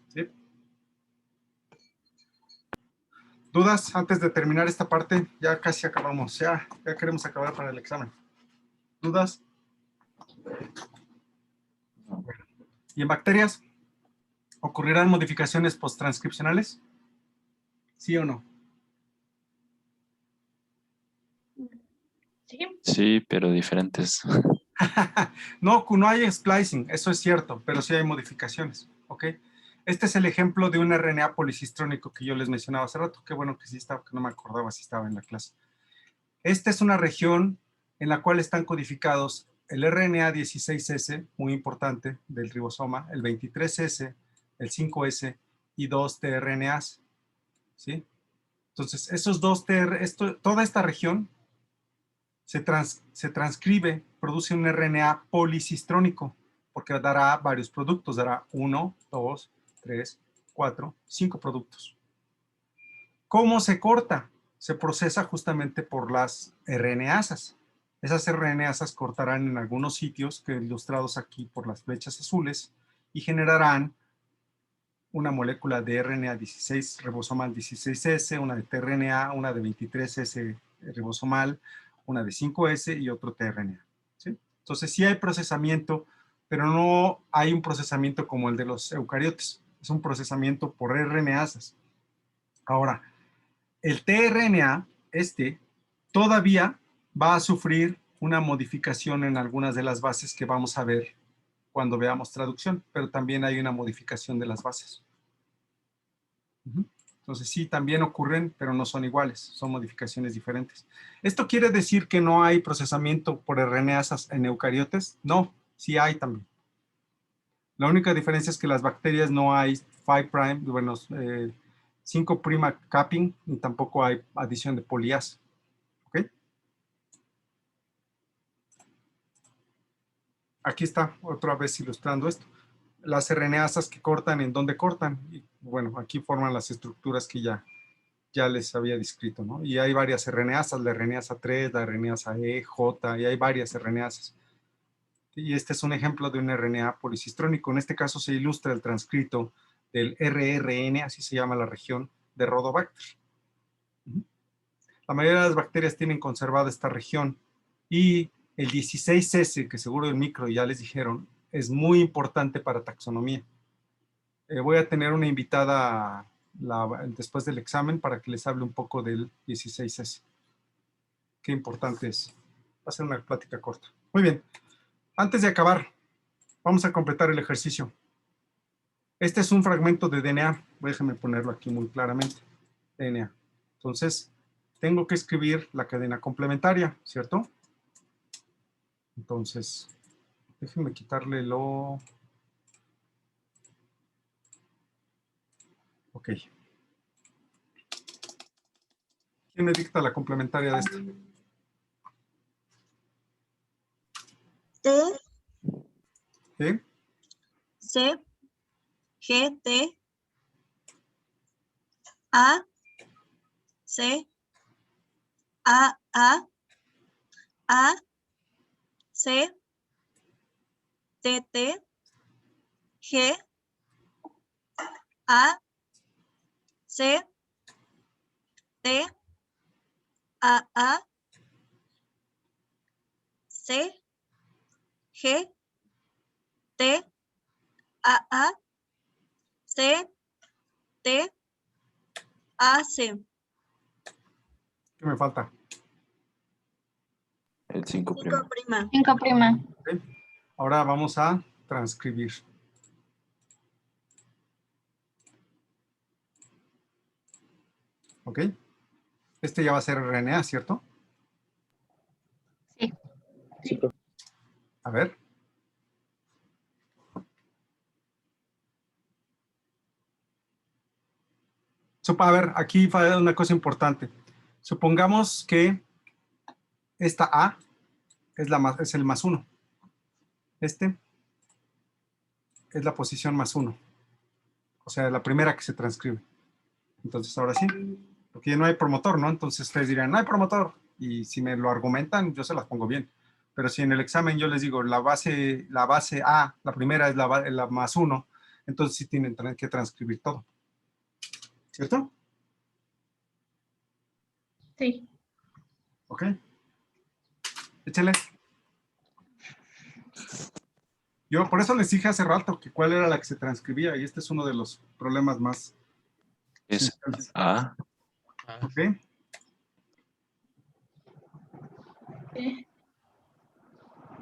Speaker 1: ¿Sí? ¿Dudas antes de terminar esta parte? Ya casi acabamos, ya queremos acabar para el examen. ¿Dudas? Bueno. ¿Y en bacterias? ¿Ocurrirán modificaciones posttranscripcionales? ¿Sí o no?
Speaker 5: Sí.
Speaker 9: Sí, pero diferentes.
Speaker 1: No hay splicing, eso es cierto, pero sí hay modificaciones, ¿ok? Este es el ejemplo de un RNA policistrónico que yo les mencionaba hace rato. Qué bueno que sí estaba, que no me acordaba si estaba en la clase. Esta es una región en la cual están codificados el RNA 16S, muy importante, del ribosoma, el 23S, el 5S y 2 tRNAs, ¿sí? Entonces, esos toda esta región se transcribe, produce un RNA policistrónico, porque dará varios productos, dará 1, 2, 3, 4, 5 productos. ¿Cómo se corta? Se procesa justamente por las RNasas. Esas RNasas cortarán en algunos sitios, que ilustrados aquí por las flechas azules, y generarán una molécula de RNA 16 ribosomal 16S, una de tRNA, una de 23S ribosomal, una de 5S y otro tRNA. ¿Sí? Entonces sí hay procesamiento, pero no hay un procesamiento como el de los eucariotes. Es un procesamiento por RNasas. Ahora, el tRNA, todavía va a sufrir una modificación en algunas de las bases que vamos a ver cuando veamos traducción, pero también hay una modificación de las bases. Entonces sí, también ocurren, pero no son iguales, son modificaciones diferentes. ¿Esto quiere decir que no hay procesamiento por RNasas en eucariotes? No, sí hay también. La única diferencia es que las bacterias no hay 5' capping, ni tampoco hay adición de poliasa. ¿Ok? Aquí está otra vez ilustrando esto. Las RNasas que cortan, ¿en dónde cortan? Y, bueno, aquí forman las estructuras que ya les había descrito, ¿no? Y hay varias RNasas, la RNasa 3, la RNasa E, J, y hay varias RNasas. Y este es un ejemplo de un RNA policistrónico. En este caso se ilustra el transcrito del RRN, así se llama la región, de Rhodobacter. La mayoría de las bacterias tienen conservada esta región. Y el 16S, que seguro el micro ya les dijeron, es muy importante para taxonomía. Voy a tener una invitada después del examen para que les hable un poco del 16S. Qué importante es. Va a ser una plática corta. Muy bien. Antes de acabar, vamos a completar el ejercicio. Este es un fragmento de DNA. Déjenme ponerlo aquí muy claramente. DNA. Entonces, tengo que escribir la cadena complementaria, ¿cierto? Entonces, déjenme quitarle lo... Ok. ¿Quién me dicta la complementaria de esto?
Speaker 3: T,
Speaker 1: ¿Sí?
Speaker 3: C, G, T, A, C, A, C, T, T, G, A, C, T, A, C, G, T, A, C, T, A, C.
Speaker 1: ¿Qué me falta?
Speaker 9: El 5'.
Speaker 3: 5'.
Speaker 5: 5'.
Speaker 1: Ok. Ahora vamos a transcribir. ¿Ok? Este ya va a ser RNA, ¿cierto?
Speaker 5: Sí.
Speaker 7: Sí, profe.
Speaker 1: A ver. A ver, aquí falla una cosa importante. Supongamos que esta A es el ¡+1. Este es la posición +1. O sea, la primera que se transcribe. Entonces, ahora sí, porque ya no hay promotor, ¿no? Entonces ustedes dirán, no hay promotor. Y si me lo argumentan, yo se las pongo bien. Pero si en el examen yo les digo, la base A, la primera es la +1, entonces sí tienen que transcribir todo. ¿Cierto?
Speaker 5: Sí.
Speaker 1: ¿Ok? Échale. Yo por eso les dije hace rato que cuál era la que se transcribía, y este es uno de los problemas más
Speaker 9: Es
Speaker 1: esenciales.
Speaker 9: A.
Speaker 1: ¿Ok?
Speaker 5: Sí.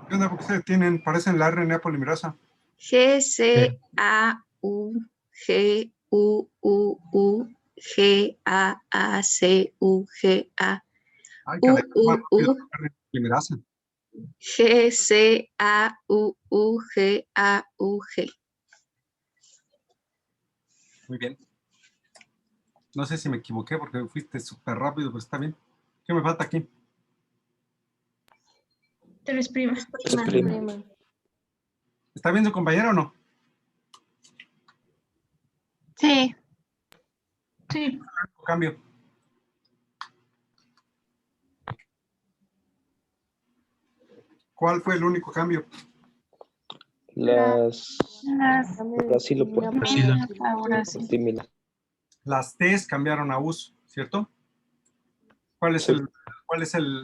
Speaker 1: ¿Qué onda? ¿Por qué se detienen? Parecen la RNA polimerasa.
Speaker 2: G, C, A, U, G, U, G, A, C, U, G, A,
Speaker 1: Ay,
Speaker 2: U,
Speaker 1: cadena más rápido
Speaker 2: U,
Speaker 1: que la RNA polimerasa.
Speaker 2: G, C, A, U, G, A, U, G.
Speaker 1: Muy bien. No sé si me equivoqué porque fuiste súper rápido, pero está bien. ¿Qué me falta aquí?
Speaker 5: 3'.
Speaker 7: 3'.
Speaker 1: ¿Está bien su compañero o no?
Speaker 5: Sí. Sí.
Speaker 1: Cambio. ¿Cuál fue el único cambio?
Speaker 7: Las
Speaker 5: Las
Speaker 7: Brasil lo
Speaker 5: ahora sí.
Speaker 7: Timina.
Speaker 1: Las T's cambiaron a U's, ¿cierto? ¿Cuál es
Speaker 7: Sí.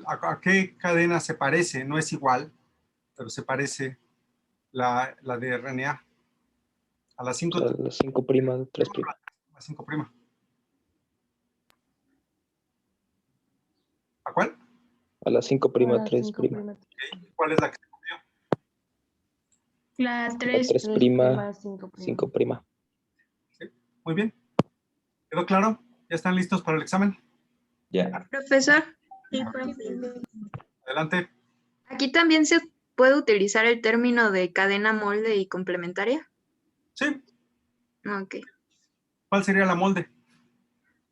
Speaker 1: a qué cadena se parece? No es igual, pero se parece la de RNA. A las 5,
Speaker 7: Las 5', 3'.
Speaker 1: a 5'. ¿A cuál?
Speaker 7: A las 5', 3'.
Speaker 1: Okay. ¿Cuál es la que se copió?
Speaker 5: La
Speaker 7: La
Speaker 5: 3.
Speaker 7: 3', 5'.
Speaker 1: ¿Sí? Muy bien. ¿Quedó claro? ¿Ya están listos para el examen?
Speaker 9: Ya.
Speaker 2: Profesor,
Speaker 3: Sí, profe.
Speaker 1: Adelante.
Speaker 2: ¿aquí también se puede utilizar el término de cadena molde y complementaria?
Speaker 1: Sí.
Speaker 2: Ok.
Speaker 1: ¿Cuál sería la molde?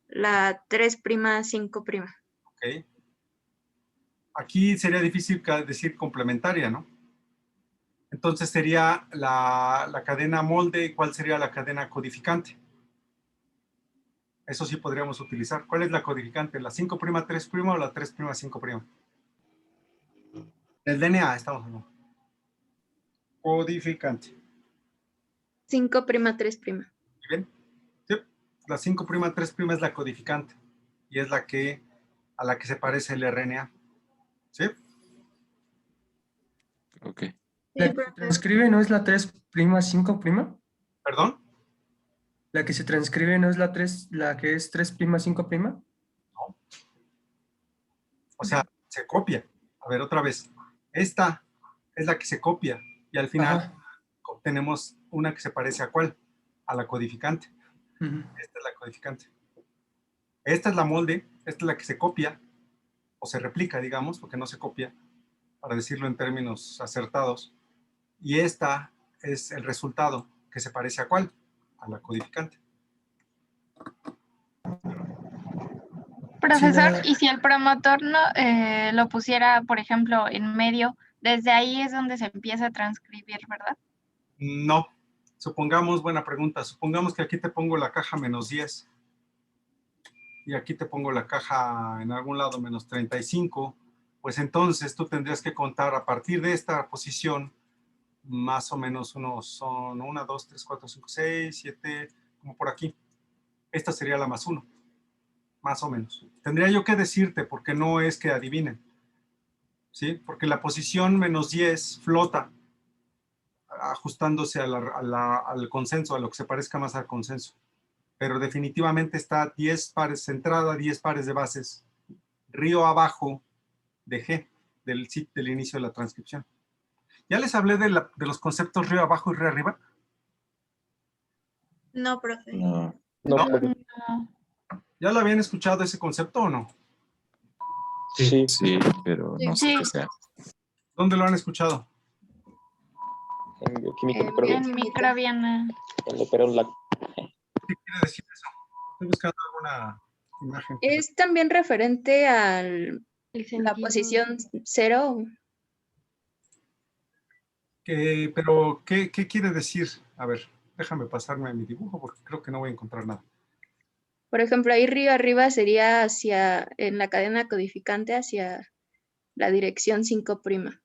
Speaker 2: La 3', 5'.
Speaker 1: Ok. Aquí sería difícil decir complementaria, ¿no? Entonces sería la cadena molde. ¿Cuál sería la cadena codificante? Eso sí podríamos utilizar. ¿Cuál es la codificante? ¿La 5', 3' o la 3', 5'? El DNA estamos hablando. Codificante.
Speaker 2: 5', 3'.
Speaker 1: ¿Muy bien? Sí. La 5', 3' es la codificante. Y es a la que se parece el RNA. ¿Sí?
Speaker 9: Ok.
Speaker 10: La que se transcribe no es la 3', 5'.
Speaker 1: ¿Perdón?
Speaker 10: La que se transcribe no es la 3, la que es 3', 5'.
Speaker 1: No. O sea, se copia. A ver, otra vez. Esta es la que se copia. Y al final
Speaker 10: Ajá.
Speaker 1: obtenemos una que se parece a ¿cuál? A la codificante.
Speaker 10: Ujú.
Speaker 1: Esta es la codificante. ¿Ok? Esta es la molde, esta es la que se copia, o se replica, digamos, porque no se copia, para decirlo en términos acertados. Y esta es el resultado, que se parece ¿a cuál? A la codificante.
Speaker 11: Profesor,
Speaker 10: Sí,
Speaker 11: y si el promotor no lo pusiera, por ejemplo, en medio, desde ahí es donde se empieza a transcribir, ¿verdad?
Speaker 1: No. Supongamos, buena pregunta, supongamos que aquí te pongo la caja -10 y aquí te pongo la caja en algún lado -35, pues entonces tú tendrías que contar a partir de esta posición más o menos son 1, 2, 3, 4, 5, 6, 7, como por aquí. Esta sería la +1, más o menos. Tendría yo que decirte porque no es que adivinen, ¿sí? Porque la posición -10 flota ajustándose al consenso, a lo que se parezca más al consenso. Pero definitivamente está 10 pares de entrada, 10 pares de bases, río abajo de G, del inicio de la transcripción. ¿Ya les hablé de los conceptos río abajo y río arriba?
Speaker 3: No, profe.
Speaker 9: No.
Speaker 7: No,
Speaker 1: ¿No?
Speaker 7: profe.
Speaker 1: ¿Ya lo habían escuchado ese concepto o no?
Speaker 7: Sí.
Speaker 9: Sí, pero no sé
Speaker 11: Sí.
Speaker 9: qué sea.
Speaker 1: ¿Dónde lo han escuchado?
Speaker 7: En bioquímica
Speaker 2: En
Speaker 7: microbiana.
Speaker 11: En microbiana.
Speaker 7: En Operón Lacto.
Speaker 1: ¿Qué quiere decir eso? Estoy buscando alguna imagen.
Speaker 2: Es también referente a
Speaker 11: El
Speaker 2: la
Speaker 11: sentido.
Speaker 2: posición 0.
Speaker 1: Pero, ¿qué quiere decir? A ver, déjame pasarme a mi dibujo porque creo que no voy a encontrar nada.
Speaker 2: Por ejemplo, ahí río arriba sería en la cadena codificante hacia la dirección 5',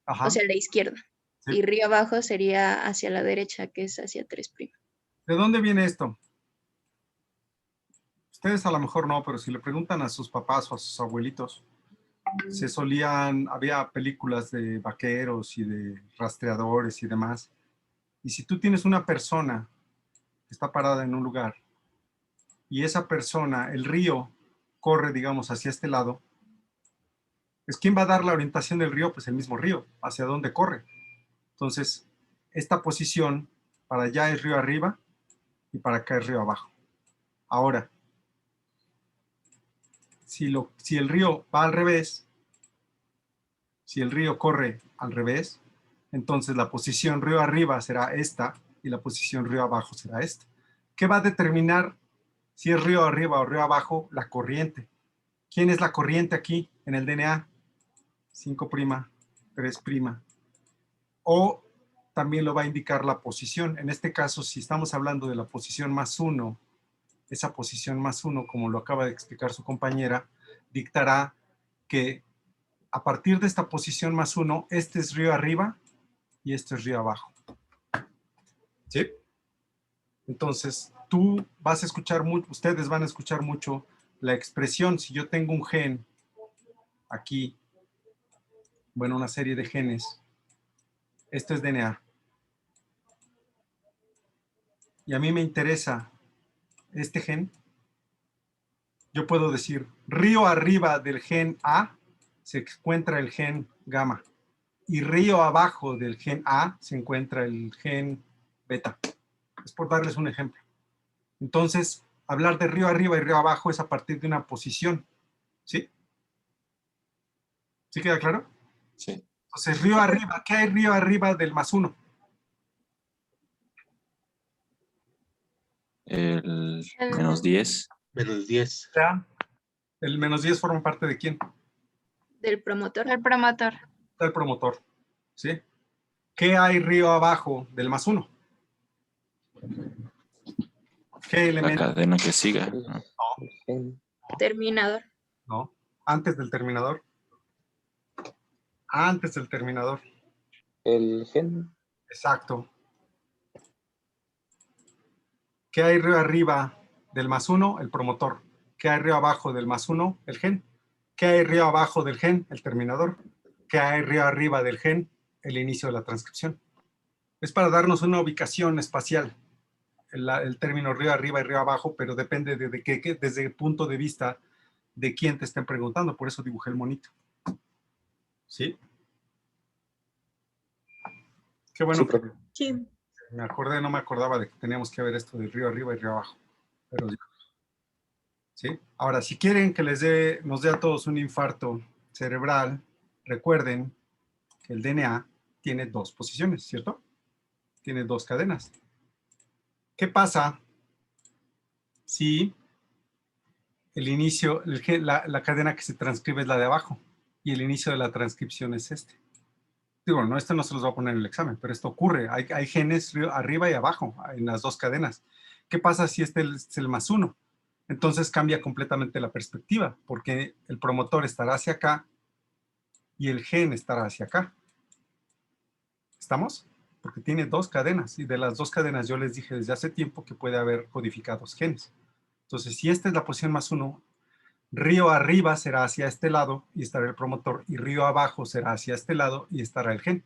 Speaker 1: Ajá.
Speaker 2: o sea, a la izquierda.
Speaker 1: Sí.
Speaker 2: Y río abajo sería hacia la derecha, que es hacia 3'.
Speaker 1: ¿De dónde viene esto? Ustedes a lo mejor no, pero si le preguntan a sus papás o a sus abuelitos, había películas de vaqueros y de rastreadores y demás. Y si tú tienes una persona que está parada en un lugar y esa persona, el río, corre, digamos, hacia este lado, pues ¿quién va a dar la orientación del río? Pues el mismo río, hacia dónde corre. Entonces, esta posición para allá es río arriba y para acá es río abajo. Ahora, si el río va al revés, si el río corre al revés, entonces la posición río arriba será esta y la posición río abajo será esta. ¿Qué va a determinar si es río arriba o río abajo? La corriente. ¿Quién es la corriente aquí en el DNA? 5', 3'. O también lo va a indicar la posición. En este caso, si estamos hablando de la posición +1, esa posición +1, como lo acaba de explicar su compañera, dictará que a partir de esta posición +1, este es río arriba y este es río abajo. ¿Sí? Entonces, tú vas a escuchar mucho, ustedes van a escuchar mucho la expresión. Si yo tengo un gen aquí, bueno, una serie de genes, esto es DNA. Y a mí me interesa este gen, yo puedo decir, río arriba del gen A se encuentra el gen gamma y río abajo del gen A se encuentra el gen beta. Es por darles un ejemplo. Entonces, hablar de río arriba y río abajo es a partir de una posición. ¿Sí? ¿Sí queda claro?
Speaker 9: Sí.
Speaker 1: Entonces, río arriba, ¿qué hay río arriba del +1?
Speaker 9: El -10.
Speaker 12: -10.
Speaker 1: ¿Ya? ¿El -10 forma parte de quién?
Speaker 2: Del promotor.
Speaker 11: El promotor.
Speaker 1: Del promotor. ¿Sí? ¿Qué hay río abajo del +1? ¿Qué
Speaker 9: La
Speaker 1: elemento?
Speaker 9: cadena que siga.
Speaker 7: No.
Speaker 2: Terminador.
Speaker 1: No. Antes del terminador. Antes del terminador.
Speaker 7: El gen.
Speaker 1: Exacto. ¿Qué hay río arriba del +1? El promotor. ¿Qué hay río abajo del +1? El gen. ¿Qué hay río abajo del gen? El terminador. ¿Qué hay río arriba del gen? El inicio de la transcripción. Es para darnos una ubicación espacial. El término río arriba y río abajo, pero depende desde el punto de vista de quién te estén preguntando. Por eso dibujé el monito. ¿Sí? Qué bueno
Speaker 7: Sí,
Speaker 1: que
Speaker 7: profe.
Speaker 3: Sí.
Speaker 1: me acordé, no me acordaba de que teníamos que ver esto de río arriba y río abajo. Pero ¿Sí? Ahora, si quieren que nos dé a todos un infarto cerebral, recuerden que el DNA tiene 2 posiciones, ¿cierto? Tiene 2 cadenas. ¿Qué pasa si el inicio, la cadena que se transcribe es la de abajo y el inicio de la transcripción es este? Digo, no, esto no se los va a poner en el examen, pero esto ocurre. Hay genes arriba y abajo en las 2 cadenas. ¿Qué pasa si este es el +1? Entonces cambia completamente la perspectiva, porque el promotor estará hacia acá y el gen estará hacia acá. ¿Estamos? Porque tiene 2 cadenas, y de las 2 cadenas yo les dije desde hace tiempo que puede haber codificados genes. Entonces, si esta es la posición +1, río arriba será hacia este lado y estará el promotor, y río abajo será hacia este lado y estará el gen.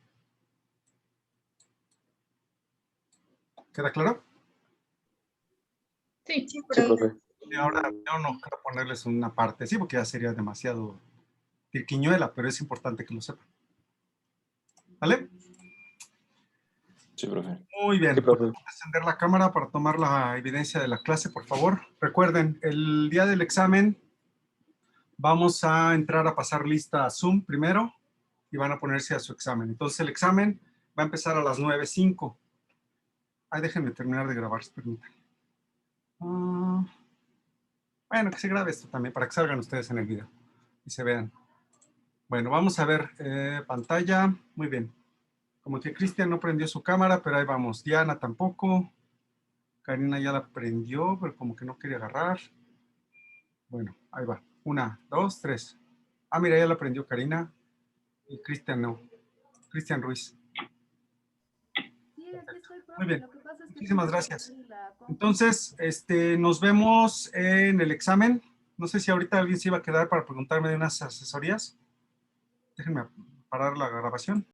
Speaker 1: ¿Queda claro?
Speaker 5: Sí.
Speaker 3: Sí,
Speaker 7: Sí,
Speaker 3: profe.
Speaker 7: profe.
Speaker 1: Y ahora yo no quiero ponerles una parte así porque ya sería demasiado tirquiñuela, pero es importante que lo sepan. ¿Vale?
Speaker 9: Sí, profe.
Speaker 1: Muy bien.
Speaker 7: Sí, profe.
Speaker 1: ¿Podemos encender la cámara para tomar la evidencia de la clase, por favor? Recuerden, el día del examen vamos a entrar a pasar lista a Zoom primero y van a ponerse a su examen. Entonces el examen va a empezar a las 9:05. Ay, déjenme terminar de grabar, permítanme. Bueno, que se grabe esto también para que salgan ustedes en el video y se vean. Bueno, vamos a ver pantalla. Muy bien. Como que Cristian no prendió su cámara, pero ahí vamos. Diana tampoco. Karina ya la prendió, pero como que no quería agarrar. Bueno, ahí va. 1, 2, 3. Ah, mira, ya la prendió Karina. Y Cristian no. Cristian Ruiz. Muy bien. Muchísimas gracias. Entonces, nos vemos en el examen. No sé si ahorita alguien se iba a quedar para preguntarme de unas asesorías. Déjenme parar la grabación.